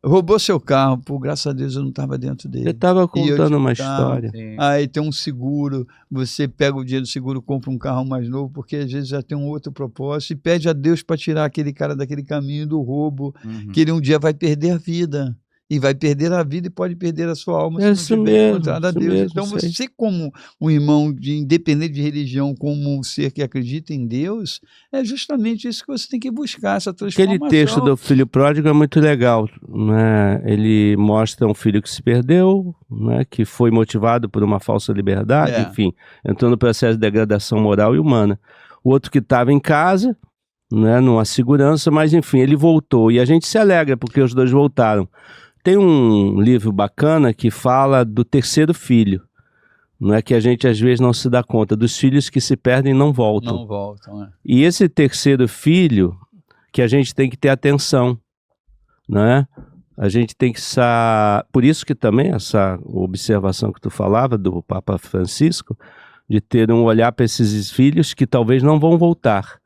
[SPEAKER 1] roubou seu carro, por graças a Deus eu não estava dentro dele.
[SPEAKER 2] Você estava contando uma história.
[SPEAKER 1] Aí tem um seguro, você pega o dinheiro do seguro, compra um carro mais novo, porque às vezes já tem um outro propósito, e pede a Deus para tirar aquele cara daquele caminho do roubo, que ele um dia vai perder a vida. E vai perder a vida e pode perder a sua alma se não tiver encontrado a Deus. Então você, como um irmão independente de religião, como um ser que acredita em Deus, é justamente isso que você tem que buscar, essa transformação.
[SPEAKER 2] Aquele texto do filho pródigo é muito legal, né? Ele mostra um filho que se perdeu, né? Que foi motivado por uma falsa liberdade, enfim, entrou no processo de degradação moral e humana. O outro que estava em casa, né? Numa segurança, mas enfim, ele voltou. E a gente se alegra porque os dois voltaram. Tem um livro bacana que fala do terceiro filho, não é, que a gente às vezes não se dá conta, dos filhos que se perdem e não voltam.
[SPEAKER 1] Não voltam,
[SPEAKER 2] E esse terceiro filho que a gente tem que ter atenção, né? A gente tem que por isso que também essa observação que tu falava do Papa Francisco, de ter um olhar para esses filhos que talvez não vão voltar.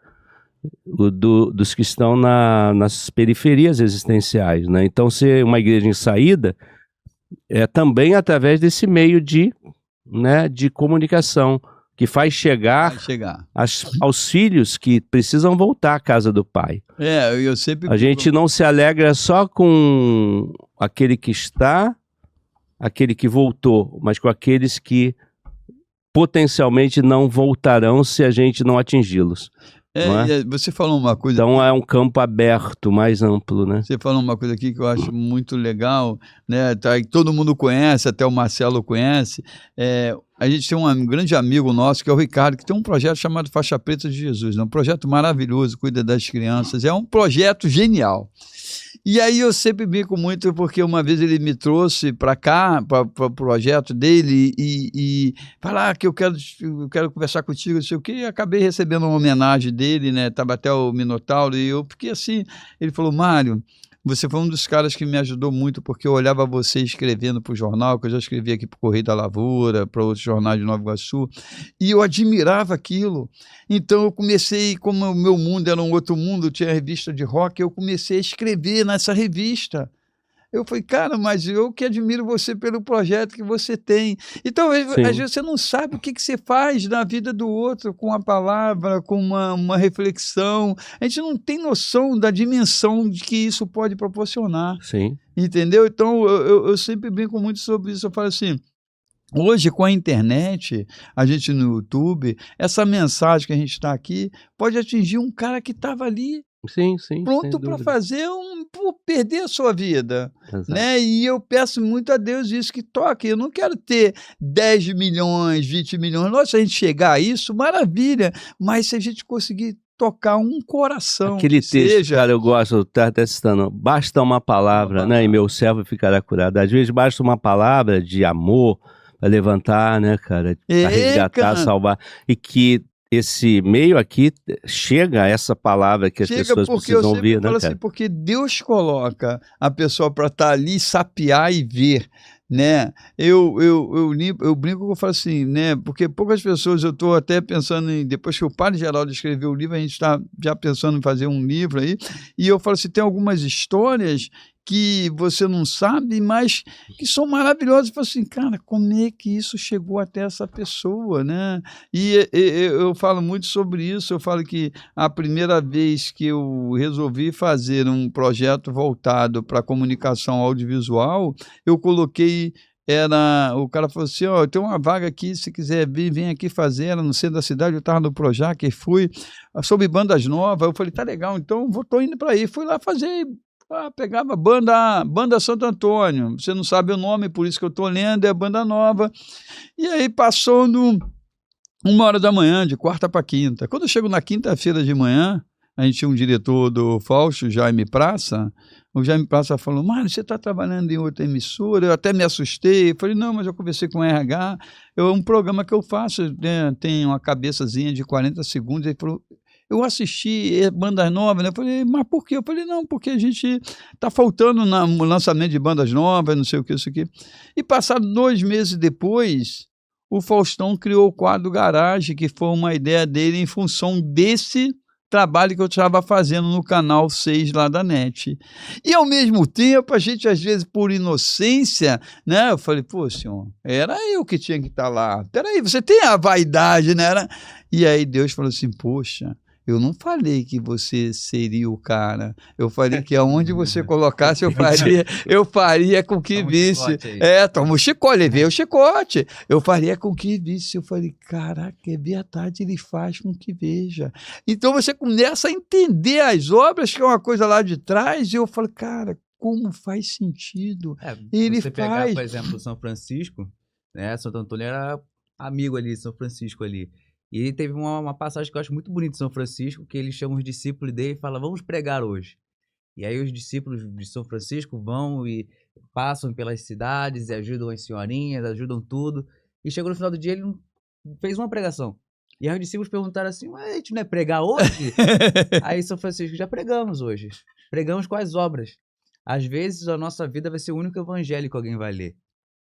[SPEAKER 2] dos que estão nas periferias existenciais, né? Então, ser uma igreja em saída é também através desse meio de comunicação, que faz chegar, aos filhos que precisam voltar à casa do Pai.
[SPEAKER 1] Eu sempre...
[SPEAKER 2] A gente não se alegra só com aquele que está, aquele que voltou, mas com aqueles que potencialmente não voltarão se a gente não atingi-los.
[SPEAKER 1] Você falou uma coisa...
[SPEAKER 2] Então é um campo aberto, mais amplo, né?
[SPEAKER 1] Você falou uma coisa aqui que eu acho muito legal, né? Todo mundo conhece, até o Marcelo conhece. A gente tem um grande amigo nosso, que é o Ricardo, que tem um projeto chamado Faixa Preta de Jesus, né? Um projeto maravilhoso, cuida das crianças, é um projeto genial. E aí eu sempre brinco muito, porque uma vez ele me trouxe para cá, para o projeto dele, e falar que eu quero conversar contigo, não sei o quê, e acabei recebendo uma homenagem dele, né? Tava até o Minotauro, e eu fiquei assim, ele falou, Mário, você foi um dos caras que me ajudou muito, porque eu olhava você escrevendo para o jornal, que eu já escrevi aqui para o Correio da Lavoura, para outros jornais de Nova Iguaçu, e eu admirava aquilo. Então eu comecei, como o meu mundo era um outro mundo, tinha revista de rock, eu comecei a escrever nessa revista. Eu falei, cara, mas eu que admiro você pelo projeto que você tem. Então, às vezes você não sabe o que você faz na vida do outro com a palavra, com uma reflexão. A gente não tem noção da dimensão de que isso pode proporcionar.
[SPEAKER 2] Sim.
[SPEAKER 1] Entendeu? Então, eu sempre brinco muito sobre isso. Eu falo assim, hoje, com a internet, a gente no YouTube, essa mensagem que a gente está aqui pode atingir um cara que estava ali,
[SPEAKER 2] sim,
[SPEAKER 1] pronto para fazer perder a sua vida, né? E eu peço muito a Deus isso, que toque. Eu não quero ter 10 milhões, 20 milhões. Nossa, se a gente chegar a isso, maravilha. Mas se a gente conseguir tocar um coração,
[SPEAKER 2] aquele texto, cara, eu gosto, eu estava até citando, basta uma palavra, né? E meu servo ficará curado. Às vezes basta uma palavra de amor para levantar, né, cara? Para resgatar, salvar. E que esse meio aqui chega a essa palavra que as pessoas precisam ouvir, né, cara?
[SPEAKER 1] Assim, porque Deus coloca a pessoa para estar ali, sapiar e ver, né? Eu brinco que eu falo assim, né? Porque poucas pessoas, eu estou até pensando em, depois que o Padre Geraldo escreveu o livro, a gente está já pensando em fazer um livro aí, e eu falo assim, tem algumas histórias que você não sabe, mas que são maravilhosas. Eu falo assim, cara, como é que isso chegou até essa pessoa, né? E eu falo muito sobre isso. Eu falo que a primeira vez que eu resolvi fazer um projeto voltado para comunicação audiovisual, eu coloquei, o cara falou assim, ó, tem uma vaga aqui, se quiser vir, vem aqui fazer, era no centro da cidade, eu estava no Projac, e fui, sobre bandas novas. Eu falei, tá legal, então tô indo para aí. Fui lá fazer... pegava banda Santo Antônio, você não sabe o nome, por isso que eu estou lendo, é a banda nova. E aí passou 1h da manhã, de quarta para quinta. Quando eu chego na quinta-feira de manhã, a gente tinha um diretor do Fausto, Jaime Praça. O Jaime Praça falou, Mário, você está trabalhando em outra emissora? Eu até me assustei. Eu falei, não, mas eu conversei com o RH, é um programa que eu faço, né, tem uma cabeçazinha de 40 segundos. Ele falou, eu assisti bandas novas, né? Eu falei, mas por quê? Eu falei, não, porque a gente está faltando no lançamento de bandas novas, não sei o que, isso aqui. E passado 2 meses depois, o Faustão criou o quadro Garage, que foi uma ideia dele em função desse trabalho que eu estava fazendo no canal 6 lá da NET. E ao mesmo tempo, a gente às vezes por inocência, né? Eu falei, pô, senhor, era eu que tinha que estar lá. Peraí, você tem a vaidade, né? E aí Deus falou assim, poxa, eu não falei que você seria o cara. Eu falei que aonde você colocasse, eu faria com que visse. Toma o chicote, levei o chicote. Eu faria com que visse. Eu falei, caraca, é verdade, ele faz com que veja. Então você começa a entender as obras, que é uma coisa lá de trás, e eu falo, cara, como faz sentido. Ele
[SPEAKER 3] você pegar, por exemplo, São Francisco, né? Santo Antônio era amigo ali, São Francisco ali. E ele teve uma passagem que eu acho muito bonita de São Francisco, que ele chama os discípulos dele e fala, vamos pregar hoje. E aí os discípulos de São Francisco vão e passam pelas cidades e ajudam as senhorinhas, ajudam tudo. E chegou no final do dia, ele fez uma pregação. E aí os discípulos perguntaram assim, mas a gente não é pregar hoje? Aí São Francisco, já pregamos hoje. Pregamos quais obras? Às vezes a nossa vida vai ser o único evangelho que alguém vai ler.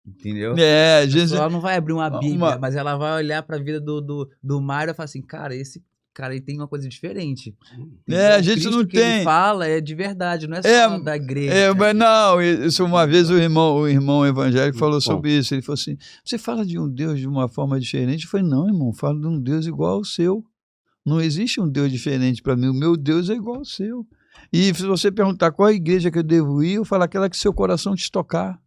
[SPEAKER 3] Entendeu?
[SPEAKER 1] A gente
[SPEAKER 3] não vai abrir uma Bíblia, mas ela vai olhar para a vida do Mário e falar assim, cara, esse cara, ele tem uma coisa diferente.
[SPEAKER 1] A gente
[SPEAKER 3] Cristo
[SPEAKER 1] não
[SPEAKER 3] que
[SPEAKER 1] tem.
[SPEAKER 3] ele fala é de verdade, não é só da igreja.
[SPEAKER 1] Mas não, isso uma vez o irmão evangélico falou sobre isso. Ele falou assim: você fala de um Deus de uma forma diferente? Eu falei: não, irmão, falo de um Deus igual ao seu. Não existe um Deus diferente para mim. O meu Deus é igual ao seu. E se você perguntar qual a igreja que eu devo ir, eu falo aquela que seu coração te tocar.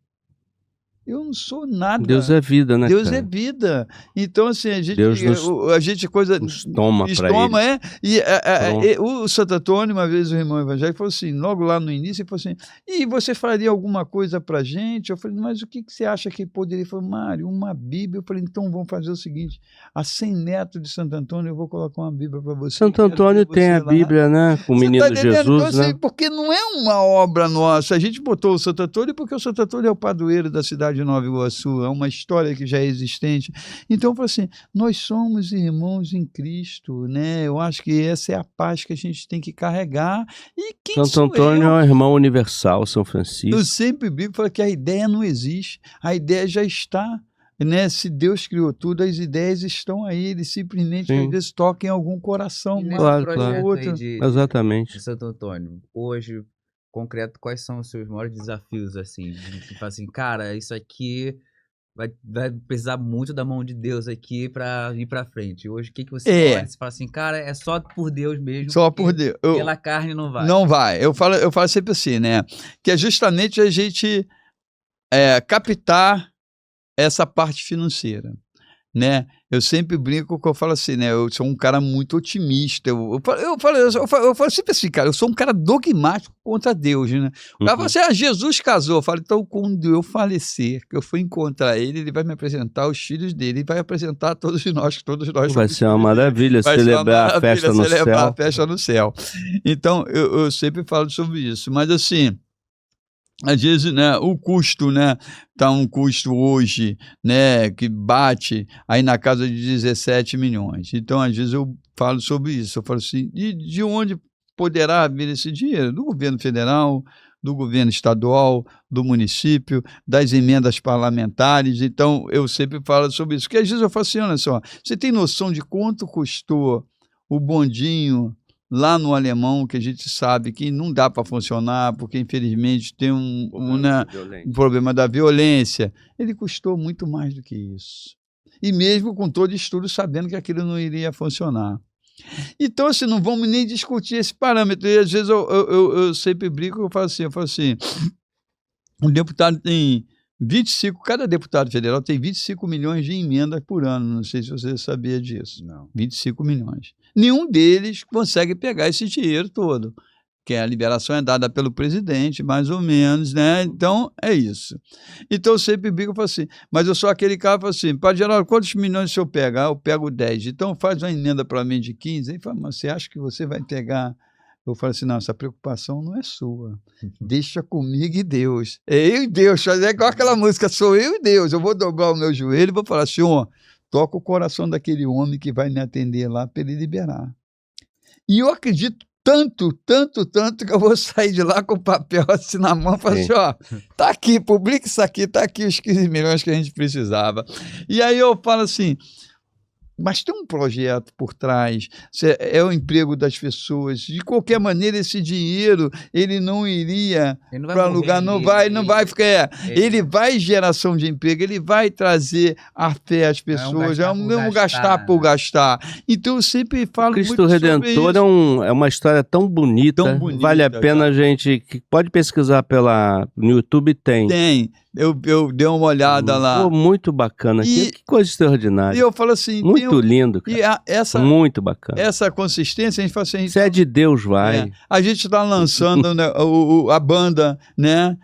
[SPEAKER 1] Eu não sou nada.
[SPEAKER 2] Deus é vida, né?
[SPEAKER 1] Deus
[SPEAKER 2] cara?
[SPEAKER 1] é vida. Então, assim, a gente,
[SPEAKER 2] Deus
[SPEAKER 1] nos
[SPEAKER 2] toma para ele.
[SPEAKER 1] E o Santo Antônio, uma vez o irmão evangélico, falou assim, logo lá no início, ele falou assim, e você faria alguma coisa pra gente? Eu falei, mas o que você acha que poderia? Ele falou, Mário, uma Bíblia. Eu falei, então vamos fazer o seguinte, a 100 netos de Santo Antônio, eu vou colocar uma Bíblia para você.
[SPEAKER 2] Santo Antônio tem a Bíblia, né? Com o menino Jesus,
[SPEAKER 1] então,
[SPEAKER 2] né?
[SPEAKER 1] assim, porque não é uma obra nossa. A gente botou o Santo Antônio porque o Santo Antônio é o padroeiro da cidade de Nova Iguaçu, é uma história que já é existente. Então, eu falo assim, nós somos irmãos em Cristo, né? Eu acho que essa é a paz que a gente tem que carregar. E quem
[SPEAKER 2] Santo Antônio é o irmão universal, São Francisco.
[SPEAKER 1] Eu sempre brigo para que a ideia não existe, a ideia já está. Né? Se Deus criou tudo, as ideias estão aí, eles simplesmente às vezes tocam em algum coração.
[SPEAKER 2] Claro.
[SPEAKER 3] Outro.
[SPEAKER 2] Exatamente.
[SPEAKER 3] De Santo Antônio, hoje, concreto, quais são os seus maiores desafios, assim? De falar assim, cara, isso aqui vai precisar muito da mão de Deus aqui para ir para frente. Hoje, o que você olha? Você fala assim, cara, é só por Deus mesmo.
[SPEAKER 1] Só por Deus.
[SPEAKER 3] Pela carne não vai.
[SPEAKER 1] Não vai. Eu falo sempre assim, né? Que é justamente a gente captar essa parte financeira, né? Eu sempre brinco que eu falo assim, né? Eu sou um cara muito otimista. Eu falo sempre assim, cara, eu sou um cara dogmático contra Deus, né? O cara fala assim, Jesus casou. Eu falo, então quando eu falecer, que eu for encontrar ele, ele vai me apresentar os filhos dele, e vai apresentar todos nós.
[SPEAKER 2] Vai ser uma maravilha celebrar a festa no céu.
[SPEAKER 1] Celebrar a festa no céu. Então, eu sempre falo sobre isso. Mas assim, às vezes, né, o custo, né, tá um custo hoje, né, que bate aí na casa de 17 milhões. Então, às vezes eu falo sobre isso. Eu falo assim, de onde poderá vir esse dinheiro? Do governo federal, do governo estadual, do município, das emendas parlamentares. Então, eu sempre falo sobre isso. Porque às vezes eu falo assim, olha só, você tem noção de quanto custou o bondinho lá no Alemão, que a gente sabe que não dá para funcionar, porque infelizmente tem um problema da violência. Ele custou muito mais do que isso. E mesmo com todo estudo, sabendo que aquilo não iria funcionar. Então, assim, não vamos nem discutir esse parâmetro. E às vezes eu sempre brinco, eu falo assim, um deputado tem 25, cada deputado federal tem 25 milhões de emendas por ano, não sei se você sabia disso.
[SPEAKER 3] Não.
[SPEAKER 1] 25 milhões. Nenhum deles consegue pegar esse dinheiro todo, que a liberação é dada pelo presidente, mais ou menos, né? Então, é isso. Então, eu sempre brigo e falo assim, mas eu sou aquele cara que fala assim, Padre Geraldo, quantos milhões o senhor pega? Eu pego 10. Então, faz uma emenda para mim de 15. Ele fala, mas você acha que você vai pegar... Eu falo assim, não, essa preocupação não é sua. Deixa comigo e Deus. É eu e Deus. É igual aquela música, sou eu e Deus. Eu vou dobrar o meu joelho e vou falar, Senhor, toca o coração daquele homem que vai me atender lá para ele liberar. E eu acredito tanto, que eu vou sair de lá com o papel assim na mão e falar assim, ó, tá aqui, publica isso aqui, tá aqui os 15 milhões que a gente precisava. E aí eu falo assim, mas tem um projeto por trás, é o emprego das pessoas. De qualquer maneira, esse dinheiro, ele não iria para lugar, não vai ficar. Ele vai geração de emprego, ele vai trazer a fé às pessoas, não gastar por gastar. Então, eu sempre falo
[SPEAKER 2] Cristo
[SPEAKER 1] muito
[SPEAKER 2] Redentor
[SPEAKER 1] sobre isso.
[SPEAKER 2] É uma história tão bonita, vale a pena a gente, pode pesquisar no YouTube, tem.
[SPEAKER 1] Eu dei uma olhada lá.
[SPEAKER 2] Pô, muito bacana. Que coisa extraordinária.
[SPEAKER 1] E eu falo assim...
[SPEAKER 2] Muito lindo, cara. Muito bacana.
[SPEAKER 1] Essa consistência, a gente fala assim...
[SPEAKER 2] Se é de Deus, vai.
[SPEAKER 1] A gente está lançando né, a banda, né,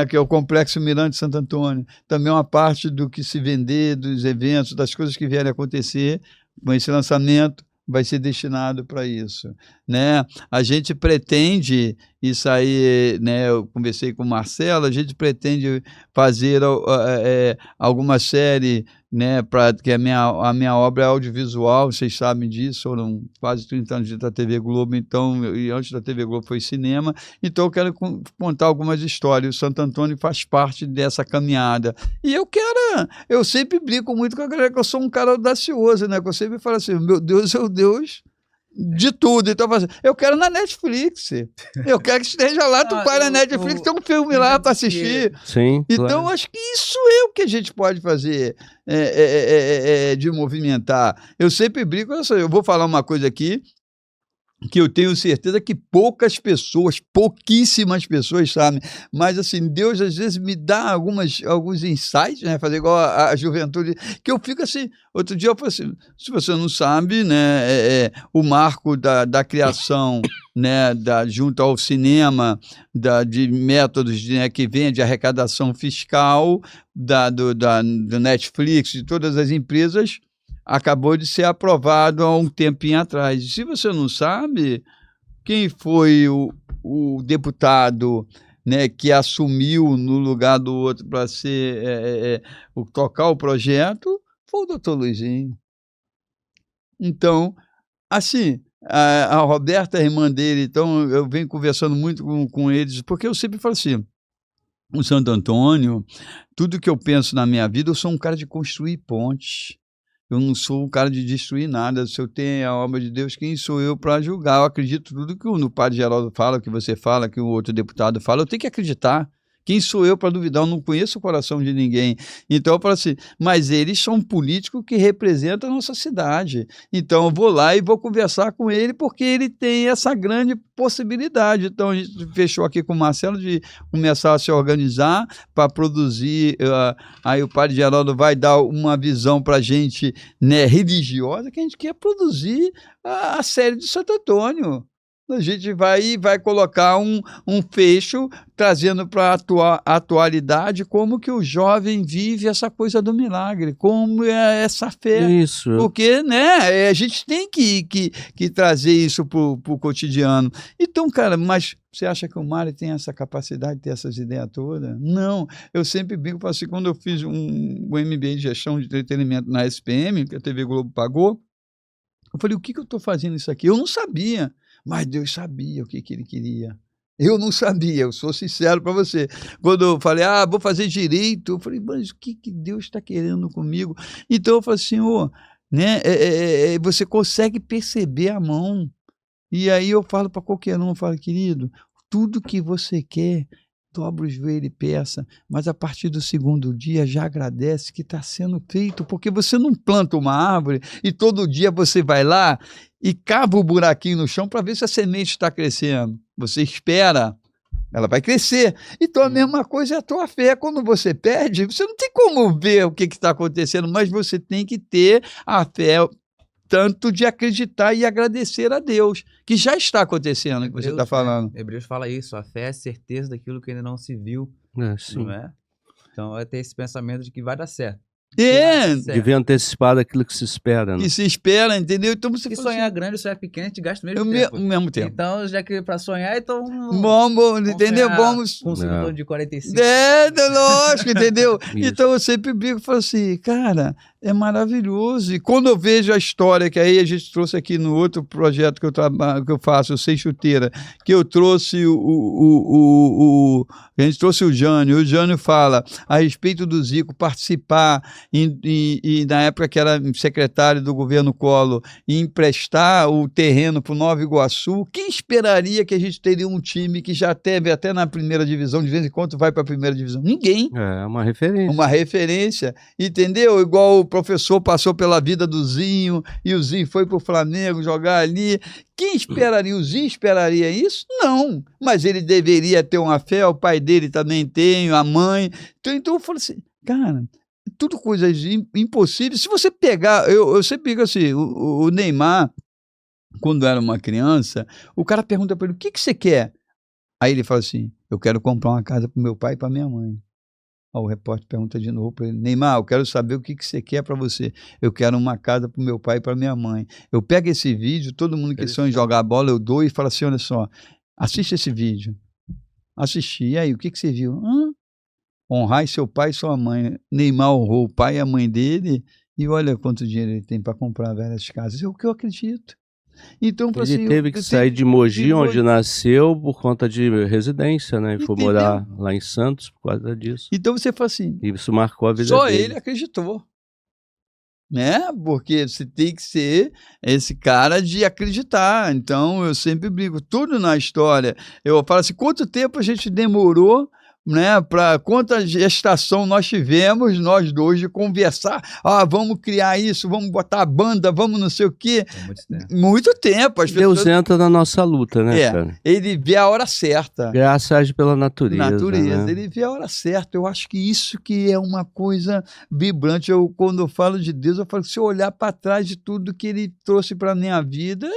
[SPEAKER 1] que é o Complexo Mirante Santo Antônio. Também uma parte do que se vender, dos eventos, das coisas que vierem a acontecer, com esse lançamento, vai ser destinado para isso, né? A gente pretende, isso aí, né, eu conversei com o Marcelo, a gente pretende fazer alguma série, né, que a minha obra é audiovisual, vocês sabem disso, foram quase 30 anos da TV Globo, então, e antes da TV Globo foi cinema, então eu quero contar algumas histórias. O Santo Antônio faz parte dessa caminhada, e eu sempre brinco muito com a galera que eu sou um cara audacioso, né, que eu sempre falo assim, meu Deus é o Deus de tudo. Então, eu quero na Netflix. Eu quero que esteja lá, tu vai na Netflix, tem um filme lá para assistir.
[SPEAKER 2] Sim,
[SPEAKER 1] Então,
[SPEAKER 2] claro.
[SPEAKER 1] acho que isso é o que a gente pode fazer de movimentar. Eu sempre brinco, eu vou falar uma coisa aqui, que eu tenho certeza que poucas pessoas, pouquíssimas pessoas sabem, mas assim, Deus às vezes me dá alguns insights, né, fazer igual a juventude, que eu fico assim, outro dia eu falei assim, se você não sabe, né, o marco da criação, né, junto ao cinema, de métodos, né, que vem de arrecadação fiscal, do Netflix, de todas as empresas, acabou de ser aprovado há um tempinho atrás. Se você não sabe, quem foi o deputado, né, que assumiu no lugar do outro para tocar o projeto, foi o doutor Luizinho. Então, assim, a Roberta, a irmã dele, então eu venho conversando muito com eles, porque eu sempre falo assim, o Santo Antônio, tudo que eu penso na minha vida, eu sou um cara de construir pontes. Eu não sou um cara de destruir nada. Se eu tenho a obra de Deus, quem sou eu para julgar? Eu acredito tudo que o padre Geraldo fala, que você fala, que o outro deputado fala. Eu tenho que acreditar. Quem sou eu para duvidar? Eu não conheço o coração de ninguém. Então eu falo assim, mas eles são políticos que representam a nossa cidade. Então eu vou lá e vou conversar com ele, porque ele tem essa grande possibilidade. Então a gente fechou aqui com o Marcelo de começar a se organizar para produzir. Aí o padre Geraldo vai dar uma visão para a gente, né, religiosa, que a gente quer produzir a série de Santo Antônio. A gente vai colocar um fecho trazendo para a atualidade como que o jovem vive essa coisa do milagre, como é essa fé.
[SPEAKER 2] Isso.
[SPEAKER 1] Porque, né, a gente tem que trazer isso para o cotidiano. Então, cara, mas você acha que o Mário tem essa capacidade de ter essas ideias todas? Não. Eu sempre brinco, assim, quando eu fiz um MBA de gestão de entretenimento na SPM, que a TV Globo pagou, eu falei, o que eu estou fazendo isso aqui? Eu não sabia. Mas Deus sabia o que ele queria. Eu não sabia, eu sou sincero para você. Quando eu falei, vou fazer direito, eu falei, mas o que Deus está querendo comigo? Então eu falei, Senhor, né, você consegue perceber a mão. E aí eu falo para qualquer um, eu falo, querido, tudo que você quer, dobra o joelho e peça, mas a partir do segundo dia já agradece que está sendo feito, porque você não planta uma árvore e todo dia você vai lá e cava o buraquinho no chão para ver se a semente está crescendo. Você espera, ela vai crescer. Então a mesma coisa é a tua fé. Quando você perde, você não tem como ver o que está acontecendo, mas você tem que ter a fé, tanto de acreditar e agradecer a Deus, que já está acontecendo, o que você está falando.
[SPEAKER 3] Hebreus fala isso, a fé é a certeza daquilo que ainda não se viu,
[SPEAKER 2] Sim.
[SPEAKER 3] não é? Então vai ter esse pensamento de que vai dar certo.
[SPEAKER 2] Devia antecipar daquilo que se espera, né?
[SPEAKER 1] Que se espera, entendeu? Então você
[SPEAKER 3] sonhar
[SPEAKER 1] assim,
[SPEAKER 3] grande, sonhar pequeno, a gente gasta o
[SPEAKER 1] mesmo tempo.
[SPEAKER 3] Então, já que para sonhar, então
[SPEAKER 1] vamos entendeu? Vamos
[SPEAKER 3] com um segundo de 45.
[SPEAKER 1] Lógico, entendeu? Então eu sempre brinco e falo assim, cara, é maravilhoso. E quando eu vejo a história que aí a gente trouxe aqui no outro projeto que eu trabalho, que eu faço, o Sem Chuteira, que eu trouxe a gente trouxe o Jânio fala a respeito do Zico participar e na época que era secretário do governo Collor, e emprestar o terreno para o Nova Iguaçu. Quem esperaria que a gente teria um time que já teve até na primeira divisão, de vez em quando vai para a primeira divisão? Ninguém.
[SPEAKER 2] É uma referência.
[SPEAKER 1] Uma referência, entendeu? Igual o professor passou pela vida do Zinho, e o Zinho foi para o Flamengo jogar ali. Quem esperaria? O Zinho esperaria isso? Não. Mas ele deveria ter uma fé, o pai dele também tem, a mãe. Então eu falo assim, cara, tudo coisas impossíveis. Se você pegar, eu sempre digo assim, o Neymar, quando era uma criança, o cara pergunta para ele, o que você quer? Aí ele fala assim, eu quero comprar uma casa para o meu pai e para minha mãe. Aí o repórter pergunta de novo para ele, Neymar, eu quero saber o que você quer para você. Eu quero uma casa para o meu pai e para minha mãe. Eu pego esse vídeo, todo mundo que sonha em jogar bola, eu dou e falo assim, olha só, assiste esse vídeo. Assisti, e aí, o que você viu? Honrar seu pai e sua mãe. Neymar honrou o pai e a mãe dele, e olha quanto dinheiro ele tem para comprar várias casas. É o que eu acredito. Então,
[SPEAKER 2] ele
[SPEAKER 1] assim,
[SPEAKER 2] teve que sair de Mogi, onde nasceu, por conta de residência, né? E foi morar lá em Santos por causa disso.
[SPEAKER 1] Então você fala assim...
[SPEAKER 2] E isso marcou a vida
[SPEAKER 1] só
[SPEAKER 2] dele.
[SPEAKER 1] Ele acreditou. né? Porque você tem que ser esse cara de acreditar. Então, eu sempre brigo, tudo na história. Eu falo assim, quanto tempo a gente demorou, né, para quanta gestação nós tivemos, nós dois, de conversar, vamos criar isso, vamos botar a banda, vamos não sei o quê.
[SPEAKER 3] Tem muito tempo.
[SPEAKER 1] Muito tempo. As
[SPEAKER 2] Deus
[SPEAKER 1] pessoas...
[SPEAKER 2] entra na nossa luta, né, cara?
[SPEAKER 1] Ele vê a hora certa.
[SPEAKER 2] Graça age pela natureza. Né?
[SPEAKER 1] Ele vê a hora certa. Eu acho que isso que é uma coisa vibrante. Quando eu falo de Deus, eu falo que se eu olhar para trás de tudo que ele trouxe para a minha vida,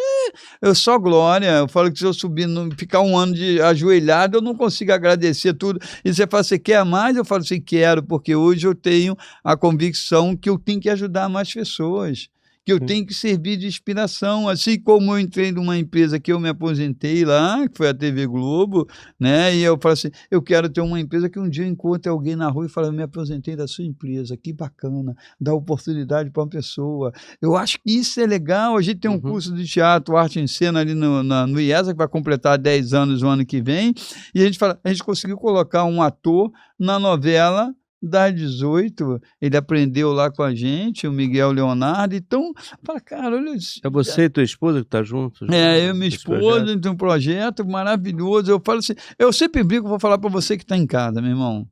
[SPEAKER 1] eu só glória. Eu falo que se eu subir, ficar um ano de ajoelhado, eu não consigo agradecer tudo. E você fala, você quer mais? Eu falo assim, quero, porque hoje eu tenho a convicção que eu tenho que ajudar mais pessoas, que eu tenho que servir de inspiração, assim como eu entrei numa empresa que eu me aposentei lá, que foi a TV Globo, né, e eu falo assim, eu quero ter uma empresa que um dia eu encontre alguém na rua e fale, eu me aposentei da sua empresa, que bacana, dá oportunidade para uma pessoa. Eu acho que isso é legal. A gente tem um curso de teatro, arte em cena ali no IESA, que vai completar 10 anos o ano que vem, e a gente conseguiu colocar um ator na novela das 18, ele aprendeu lá com a gente, o Miguel Leonardo. Então, fala, cara, olha isso.
[SPEAKER 2] É você e tua esposa que tá junto?
[SPEAKER 1] Eu e minha esposa, tem um projeto maravilhoso. Eu falo assim, eu sempre brinco, vou falar para você que está em casa, meu irmão.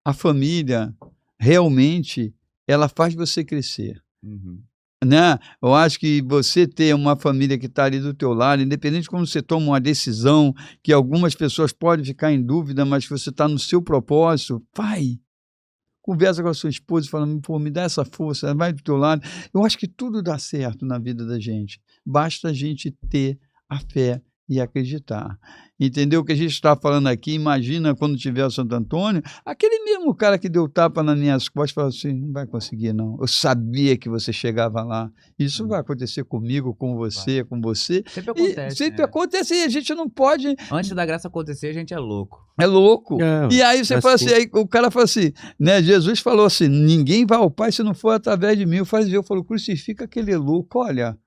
[SPEAKER 1] A família, realmente, ela faz você crescer. Né? Eu acho que você ter uma família que está ali do teu lado, independente de como você toma uma decisão, que algumas pessoas podem ficar em dúvida, mas que você está no seu propósito, vai. Conversa com a sua esposa e fala, pô, me dá essa força, vai do teu lado. Eu acho que tudo dá certo na vida da gente. Basta a gente ter a fé e acreditar. Entendeu? O que a gente está falando aqui, imagina quando tiver o Santo Antônio, aquele mesmo cara que deu tapa nas minhas costas, falou assim, não vai conseguir não, eu sabia que você chegava lá, isso vai acontecer comigo, com você, com você.
[SPEAKER 3] Sempre acontece.
[SPEAKER 1] Sempre acontece e a gente não pode...
[SPEAKER 3] Antes da graça acontecer, a gente é louco.
[SPEAKER 1] É louco. E aí você fala assim, aí o cara fala assim, né? Jesus falou assim, ninguém vai ao Pai se não for através de mim. O fariseu falou, crucifica aquele louco, olha...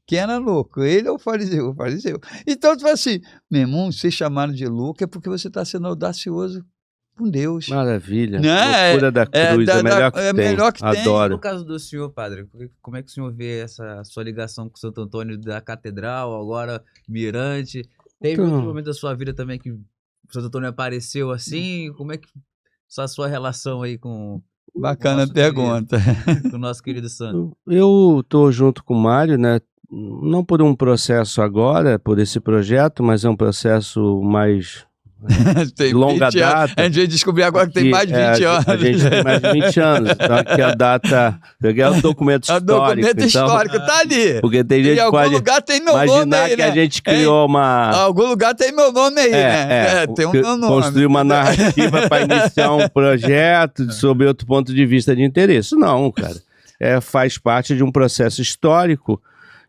[SPEAKER 1] Quem era louco? Ele ou o fariseu? O fariseu. Então, tu fala assim, meu irmão, ser chamado de louco é porque você está sendo audacioso com Deus.
[SPEAKER 2] Maravilha.
[SPEAKER 1] Né?
[SPEAKER 2] Loucura da cruz, é melhor que tem.
[SPEAKER 1] Adoro.
[SPEAKER 3] No caso do senhor, padre, como é que o senhor vê essa sua ligação com o Santo Antônio da Catedral, agora Mirante? Teve outro momento da sua vida também que o Santo Antônio apareceu assim? Como é que a sua relação aí com...
[SPEAKER 1] Bacana a pergunta.
[SPEAKER 3] Com o nosso querido santo.
[SPEAKER 2] Eu estou junto com o Mário, né? Não por um processo agora, por esse projeto, mas é um processo mais de longa data.
[SPEAKER 1] A gente descobriu agora que tem mais de 20 anos.
[SPEAKER 2] A gente tem mais de 20 anos. Então, aqui a data... Peguei o documento histórico.
[SPEAKER 1] O documento histórico tá ali.
[SPEAKER 2] Porque tem gente
[SPEAKER 1] em algum
[SPEAKER 2] pode
[SPEAKER 1] lugar tem meu nome aí,
[SPEAKER 2] que a gente criou uma...
[SPEAKER 1] Algum lugar tem meu nome aí, né? Tem o meu nome.
[SPEAKER 2] Construir uma narrativa para iniciar um projeto sob outro ponto de vista de interesse. Não, cara. Faz parte de um processo histórico.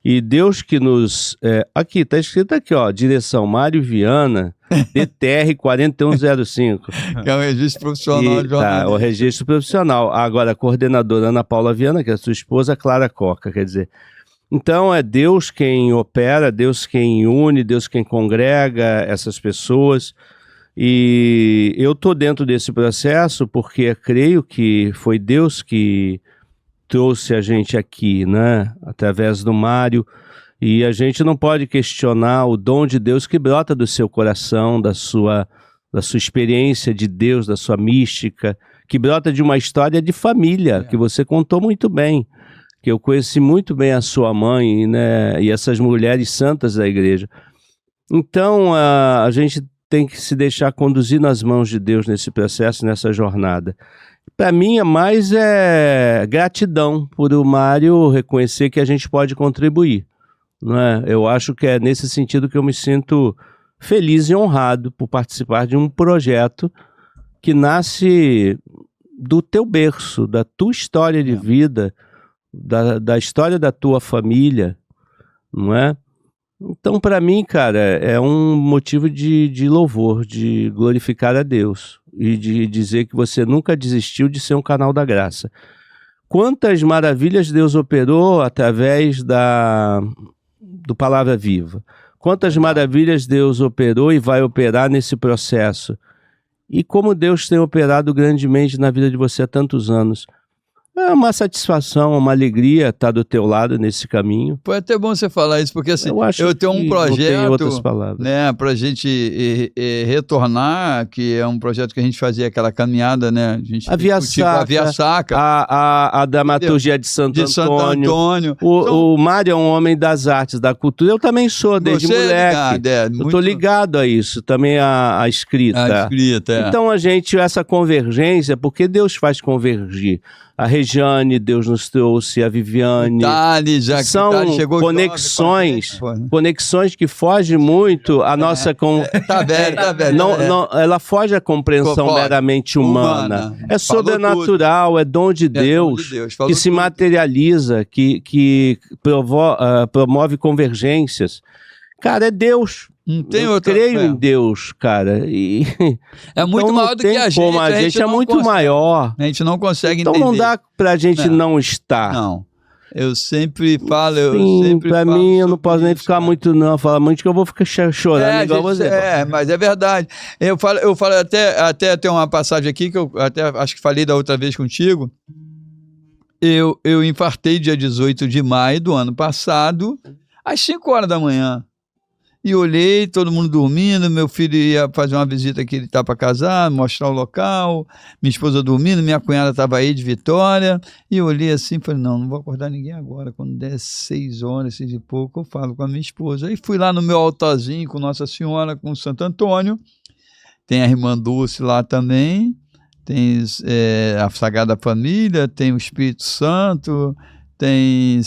[SPEAKER 2] E Deus que nos... aqui, tá escrito aqui, ó, direção Mário Viana, DTR 4105.
[SPEAKER 1] Que é o registro profissional de jornalismo.
[SPEAKER 2] O registro profissional. Agora, a coordenadora Ana Paula Viana, que é a sua esposa, Clara Coca, quer dizer... Então, é Deus quem opera, Deus quem une, Deus quem congrega essas pessoas. E eu tô dentro desse processo porque creio que foi Deus que trouxe a gente aqui, né? Através do Mário. E a gente não pode questionar o dom de Deus que brota do seu coração, da sua experiência de Deus, da sua mística, que brota de uma história de família, que você contou muito bem, que eu conheci muito bem a sua mãe, né? E essas mulheres santas da igreja. Então, a gente tem que se deixar conduzir nas mãos de Deus nesse processo, nessa jornada. Para mim, mais gratidão por o Mário reconhecer que a gente pode contribuir. Não é? Eu acho que é nesse sentido que eu me sinto feliz e honrado por participar de um projeto que nasce do teu berço, da tua história de vida, da história da tua família, não é? Então, para mim, cara, é um motivo de louvor, de glorificar a Deus e de dizer que você nunca desistiu de ser um canal da graça. Quantas maravilhas Deus operou através do Palavra Viva. Quantas maravilhas Deus operou e vai operar nesse processo. E como Deus tem operado grandemente na vida de você há tantos anos. É uma satisfação, uma alegria estar do teu lado nesse caminho.
[SPEAKER 1] Foi até bom você falar isso, porque assim,
[SPEAKER 2] Eu
[SPEAKER 1] tenho um
[SPEAKER 2] que não tem outras
[SPEAKER 1] projeto,
[SPEAKER 2] palavras.
[SPEAKER 1] né, pra gente retornar, que é um projeto que a gente fazia aquela caminhada, né? A gente
[SPEAKER 2] A Via
[SPEAKER 1] discutia com a Via
[SPEAKER 2] Sacra,
[SPEAKER 1] Sacra,
[SPEAKER 2] a dramaturgia de Santo
[SPEAKER 1] de Santo
[SPEAKER 2] Antônio.
[SPEAKER 1] Antônio.
[SPEAKER 2] O Mário é um homem das artes, da cultura. Eu também sou, desde
[SPEAKER 1] Você é
[SPEAKER 2] moleque.
[SPEAKER 1] ligado,
[SPEAKER 2] Eu
[SPEAKER 1] muito
[SPEAKER 2] tô ligado a isso, também a escrita.
[SPEAKER 1] a escrita, é.
[SPEAKER 2] Então essa convergência, porque Deus faz convergir. A Regiane, Deus nos trouxe, a Viviane.
[SPEAKER 1] Thales, já que
[SPEAKER 2] São
[SPEAKER 1] Thales chegou
[SPEAKER 2] conexões,
[SPEAKER 1] jovem, pô, né?
[SPEAKER 2] conexões que fogem muito à nossa...
[SPEAKER 1] Tá velho, tá velho.
[SPEAKER 2] Não, ela foge à compreensão
[SPEAKER 1] Foge.
[SPEAKER 2] meramente humana. É
[SPEAKER 1] Falou
[SPEAKER 2] sobrenatural, é dom de Deus,
[SPEAKER 1] falou
[SPEAKER 2] que se
[SPEAKER 1] tudo.
[SPEAKER 2] materializa, que promove convergências. Cara, é Deus.
[SPEAKER 1] Não tem
[SPEAKER 2] Eu
[SPEAKER 1] outra.
[SPEAKER 2] creio em Deus, cara. E
[SPEAKER 1] É muito
[SPEAKER 2] então
[SPEAKER 1] maior
[SPEAKER 2] não
[SPEAKER 1] do que
[SPEAKER 2] tem
[SPEAKER 1] a gente.
[SPEAKER 2] como, a gente é
[SPEAKER 1] não
[SPEAKER 2] muito
[SPEAKER 1] consegue.
[SPEAKER 2] maior.
[SPEAKER 1] A gente não consegue
[SPEAKER 2] Então
[SPEAKER 1] entender.
[SPEAKER 2] não dá pra gente
[SPEAKER 1] Não.
[SPEAKER 2] não estar.
[SPEAKER 1] Não. Eu sempre falo,
[SPEAKER 2] Sim, pra mim eu não
[SPEAKER 1] sobre
[SPEAKER 2] posso nem
[SPEAKER 1] isso,
[SPEAKER 2] ficar
[SPEAKER 1] cara.
[SPEAKER 2] muito não, falar muito que eu vou ficar chorando igual
[SPEAKER 1] gente,
[SPEAKER 2] você.
[SPEAKER 1] mas é verdade. Eu falo até tem uma passagem aqui que eu até acho que falei da outra vez contigo. Eu infartei dia 18 de maio do ano passado, às 5 horas da manhã. E olhei, todo mundo dormindo, meu filho ia fazer uma visita que ele está para casar, mostrar o local, minha esposa dormindo, minha cunhada estava aí de Vitória, e eu olhei assim e falei, não vou acordar ninguém agora, quando der 6 horas, 6 e pouco, eu falo com a minha esposa. Aí fui lá no meu altarzinho com Nossa Senhora, com Santo Antônio, tem a irmã Dulce lá também, tem a Sagrada Família, tem o Espírito Santo, tem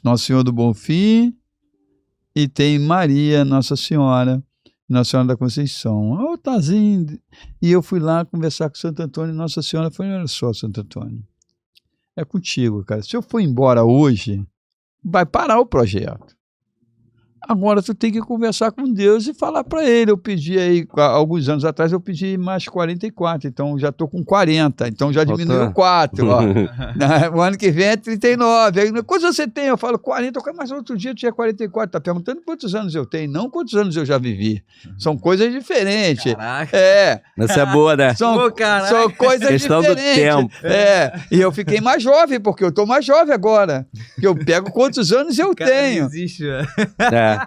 [SPEAKER 1] Nossa Senhora do Bonfim, e tem Maria, Nossa Senhora da Conceição. Altarzinho. E eu fui lá conversar com Santo Antônio, e Nossa Senhora falou, olha só, Santo Antônio, é contigo, cara. Se eu for embora hoje, vai parar o projeto. Agora tu tem que conversar com Deus e falar para ele. Eu pedi aí, alguns anos atrás, eu pedi mais 44, então já estou com 40, então já diminuiu 4. Ó. O ano que vem é 39. Aí, quantos você tem? Eu falo 40, mas outro dia eu tinha 44. Tá perguntando quantos anos eu tenho, não quantos anos eu já vivi. São coisas diferentes.
[SPEAKER 3] Caraca.
[SPEAKER 2] Essa é boa, né?
[SPEAKER 1] São coisas
[SPEAKER 2] Questão
[SPEAKER 1] diferentes.
[SPEAKER 2] do tempo.
[SPEAKER 1] E eu fiquei mais jovem, porque eu estou mais jovem agora. Que eu pego quantos anos eu tenho.
[SPEAKER 3] Não existe, velho.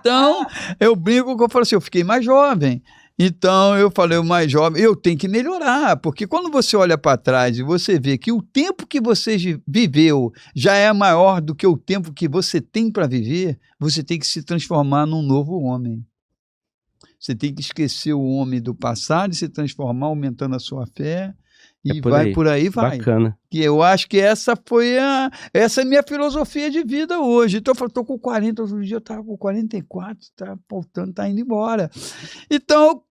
[SPEAKER 1] Então, eu brinco que eu falo assim, eu fiquei mais jovem. Então, eu falei, o mais jovem, eu tenho que melhorar, porque quando você olha para trás e você vê que o tempo que você viveu já é maior do que o tempo que você tem para viver, você tem que se transformar num novo homem. Você tem que esquecer o homem do passado e se transformar, aumentando a sua fé. E por aí vai.
[SPEAKER 2] Bacana.
[SPEAKER 1] Que eu acho que essa é a minha filosofia de vida hoje. Então eu falo, estou com 40, outro dia eu estava com 44, está faltando, está indo embora. Então,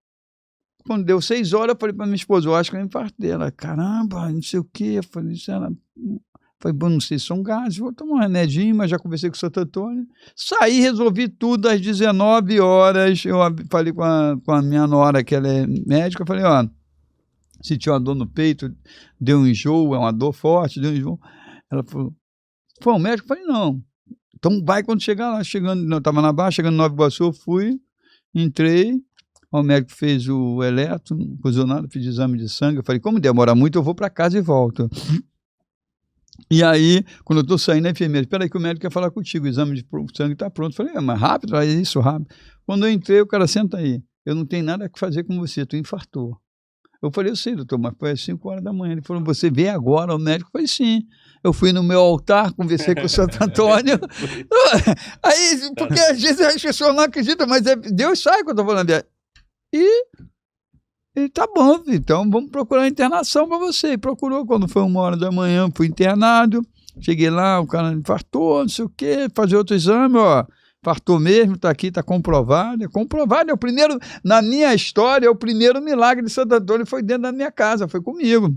[SPEAKER 1] quando deu 6 horas, eu falei para minha esposa, eu acho que eu infartei. Ela, caramba, não sei o quê. Eu falei, bom, não sei se são gases, vou tomar um remedinho, mas já conversei com o Santo Antônio. Saí, resolvi tudo às 19 horas. Eu falei com a minha nora, que ela é médica, eu falei, ó, se tinha uma dor no peito, deu um enjoo, é uma dor forte, deu um enjoo. Ela falou, foi um médico? Eu falei, não. Então vai quando chegar lá. Eu estava na Barra, chegando em Nova Iguaçu, eu fui, entrei, o médico fez o eletro, não coisou nada, fiz exame de sangue. Eu falei, como demora muito, eu vou para casa e volto. E aí, quando eu estou saindo, a enfermeira, espera aí que o médico quer falar contigo, o exame de sangue está pronto. Eu falei, mas rápido? É isso, rápido. Quando eu entrei, o cara, senta aí, eu não tenho nada a fazer com você, tu infartou. Eu falei, eu sei, doutor, mas foi às 5 horas da manhã. Ele falou, você vê agora o médico? Eu falei, sim. Eu fui no meu altar, conversei com o Santo Antônio. Aí, porque às vezes as pessoas não acreditam, mas Deus sabe o que eu estou falando. E ele, tá bom, então vamos procurar internação para você. E procurou, quando foi 1 hora da manhã, fui internado. Cheguei lá, o cara infartou, não sei o quê, fazer outro exame, ó. Infartou mesmo, está aqui, está comprovado. É comprovado, é o primeiro, na minha história, é o primeiro milagre de Santo Antônio, foi dentro da minha casa, foi comigo.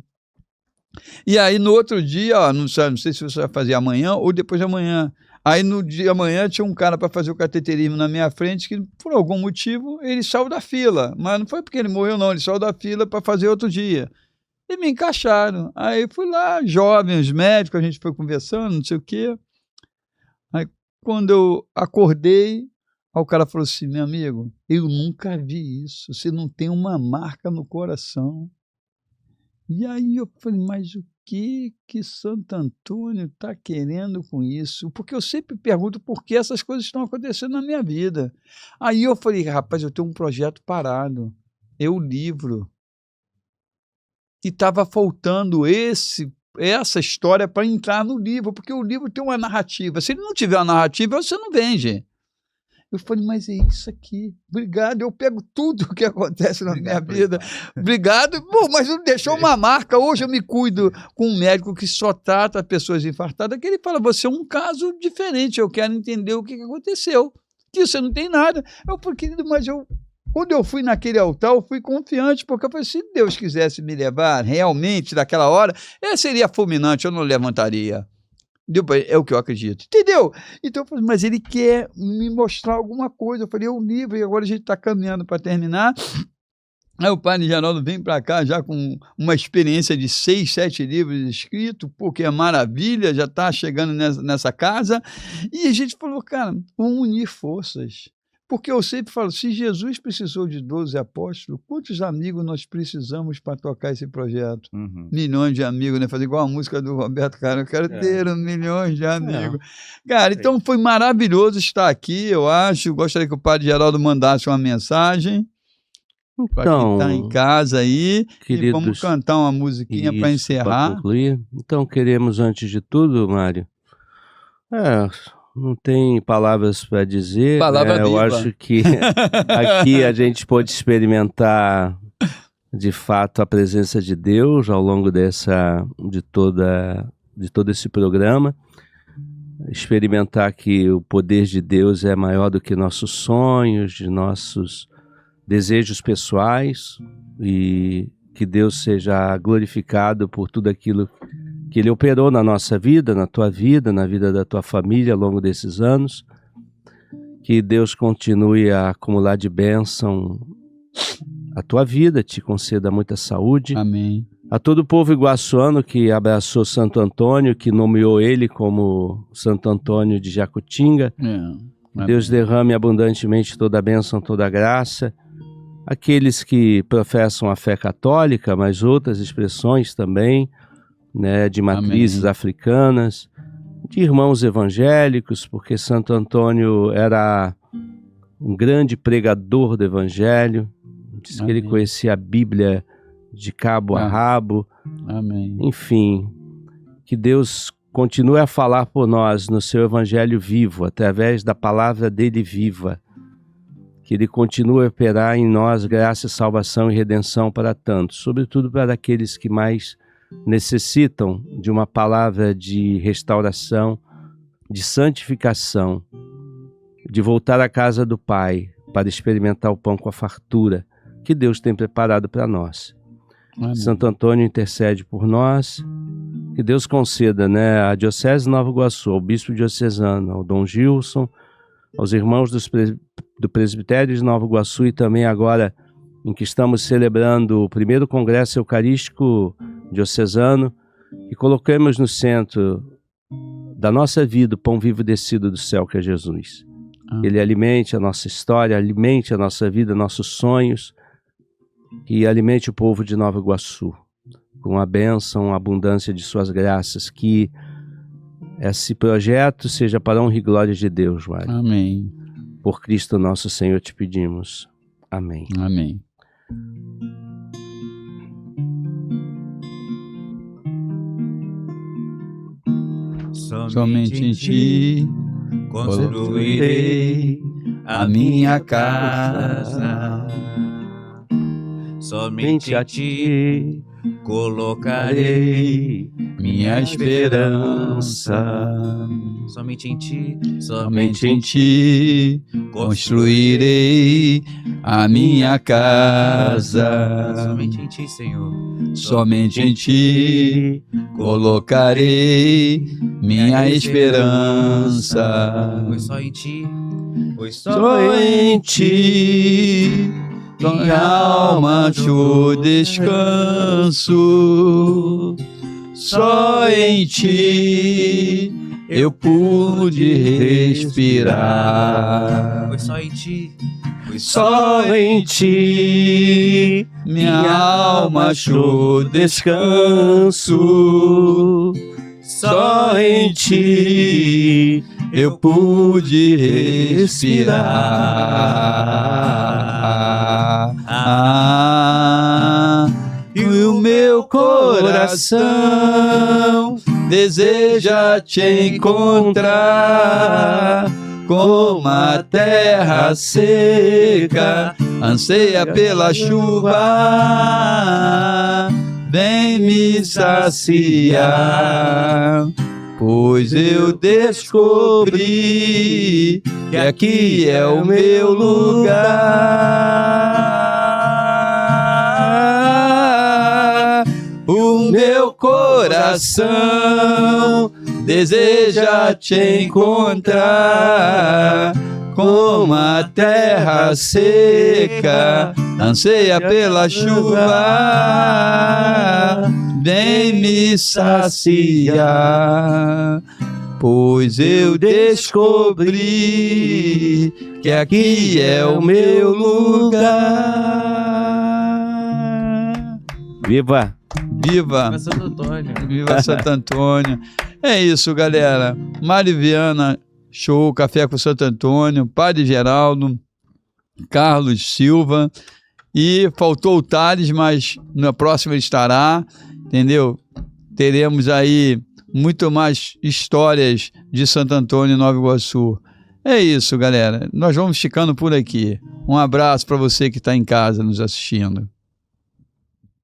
[SPEAKER 1] E aí no outro dia, ó, não sei se você vai fazer amanhã ou depois de amanhã. Aí no dia amanhã tinha um cara para fazer o cateterismo na minha frente que por algum motivo ele saiu da fila. Mas não foi porque ele morreu não, ele saiu da fila para fazer outro dia. E me encaixaram. Aí fui lá, jovem, os médicos, a gente foi conversando, não sei o quê. Aí quando eu acordei, o cara falou assim, meu amigo, eu nunca vi isso, você não tem uma marca no coração. E aí eu falei, mas o que Santo Antônio está querendo com isso? Porque eu sempre pergunto por que essas coisas estão acontecendo na minha vida. Aí eu falei, rapaz, eu tenho um projeto parado, o livro. E estava faltando essa história para entrar no livro, porque o livro tem uma narrativa. Se ele não tiver uma narrativa, você não vende. Eu falei, mas é isso aqui. Obrigado, eu pego tudo o que acontece na minha vida. Obrigado. Pô, mas não deixou uma marca. Hoje eu me cuido com um médico que só trata pessoas infartadas, que ele fala, você é um caso diferente, eu quero entender o que aconteceu. Que você não tem nada. Eu falei, querido, mas quando eu fui naquele altar, eu fui confiante, porque eu falei, se Deus quisesse me levar realmente naquela hora, seria fulminante, eu não levantaria. É o que eu acredito, entendeu? Então eu falei, mas ele quer me mostrar alguma coisa. Eu falei, é um livro, e agora a gente está caminhando para terminar. Aí o padre Geraldo vem para cá já com uma experiência de 6, 7 livros escritos, porque é maravilha, já está chegando nessa casa. E a gente falou, cara, vamos unir forças. Porque eu sempre falo, se Jesus precisou de 12 apóstolos, quantos amigos nós precisamos para tocar esse projeto? Milhões de amigos, né? Fazer igual a música do Roberto Carlos, eu quero ter milhões de amigos. Cara, então foi maravilhoso estar aqui, eu acho. Gostaria que o padre Geraldo mandasse uma mensagem para quem está em casa aí. Queridos, e vamos cantar uma musiquinha para encerrar.
[SPEAKER 2] Concluir. Então, queremos, antes de tudo, Mário, não tem palavras para dizer. Eu acho que aqui a gente pode experimentar de fato a presença de Deus ao longo de todo esse programa. Experimentar que o poder de Deus é maior do que nossos sonhos, de nossos desejos pessoais, e que Deus seja glorificado por tudo aquilo que Ele operou na nossa vida, na tua vida, na vida da tua família ao longo desses anos. Que Deus continue a acumular de bênção a tua vida, te conceda muita saúde.
[SPEAKER 1] Amém.
[SPEAKER 2] A todo o povo iguaçuano que abraçou Santo Antônio, que nomeou ele como Santo Antônio de Jacutinga. Deus derrame abundantemente toda a bênção, toda a graça. Aqueles que professam a fé católica, mas outras expressões também, né, de matrizes africanas, de irmãos evangélicos, porque Santo Antônio era um grande pregador do evangelho. Diz que ele conhecia a Bíblia de cabo a rabo. Enfim, que Deus continue a falar por nós no seu evangelho vivo, através da palavra dele viva. Que ele continue a operar em nós graça, salvação e redenção para tantos, sobretudo para aqueles que mais necessitam de uma palavra de restauração, de santificação, de voltar à casa do Pai para experimentar o pão com a fartura que Deus tem preparado para nós. Amém. Santo Antônio intercede por nós, que Deus conceda, né, à Diocese de Nova Iguaçu, ao Bispo Diocesano, ao Dom Gilson, aos irmãos do Presbitério de Nova Iguaçu, e também agora em que estamos celebrando o primeiro Congresso Eucarístico Diocesano, e coloquemos no centro da nossa vida o pão vivo descido do céu, que é Jesus. Ele alimente a nossa história, alimente a nossa vida, nossos sonhos, e alimente o povo de Nova Iguaçu com a bênção, a abundância de suas graças. Que esse projeto seja para a honra e glória de Deus, Mário.
[SPEAKER 1] Amém.
[SPEAKER 2] Por Cristo nosso Senhor te pedimos. Amém.
[SPEAKER 1] Amém. Somente em ti construirei a minha casa.
[SPEAKER 3] Somente a ti colocarei minha esperança. Somente em ti construirei a minha casa. Somente em ti, Senhor.
[SPEAKER 1] Somente em ti colocarei minha esperança.
[SPEAKER 3] Pois só em ti,
[SPEAKER 1] minha alma acho descanso. Só em ti eu pude respirar.
[SPEAKER 3] Foi só em ti. Foi
[SPEAKER 2] Só em ti
[SPEAKER 1] Minha alma achou
[SPEAKER 2] descanso. Só em ti
[SPEAKER 1] eu pude respirar. E o meu coração deseja te encontrar, como a terra seca anseia pela chuva. Vem me saciar, pois eu descobri que aqui é o meu lugar. O meu coração deseja te encontrar, como a terra seca anseia pela chuva. Vem me saciar, pois eu descobri que aqui é o meu lugar.
[SPEAKER 2] Viva!
[SPEAKER 1] Viva!
[SPEAKER 3] Viva Santo Antônio.
[SPEAKER 1] Viva Santo Antônio! É isso, galera. Mari Viana, show, Café com Santo Antônio, Padre Geraldo, Carlos Silva. E faltou o Thales, mas na próxima ele estará, entendeu? Teremos aí muito mais histórias de Santo Antônio e Nova Iguaçu. É isso, galera. Nós vamos ficando por aqui. Um abraço para você que está em casa nos assistindo.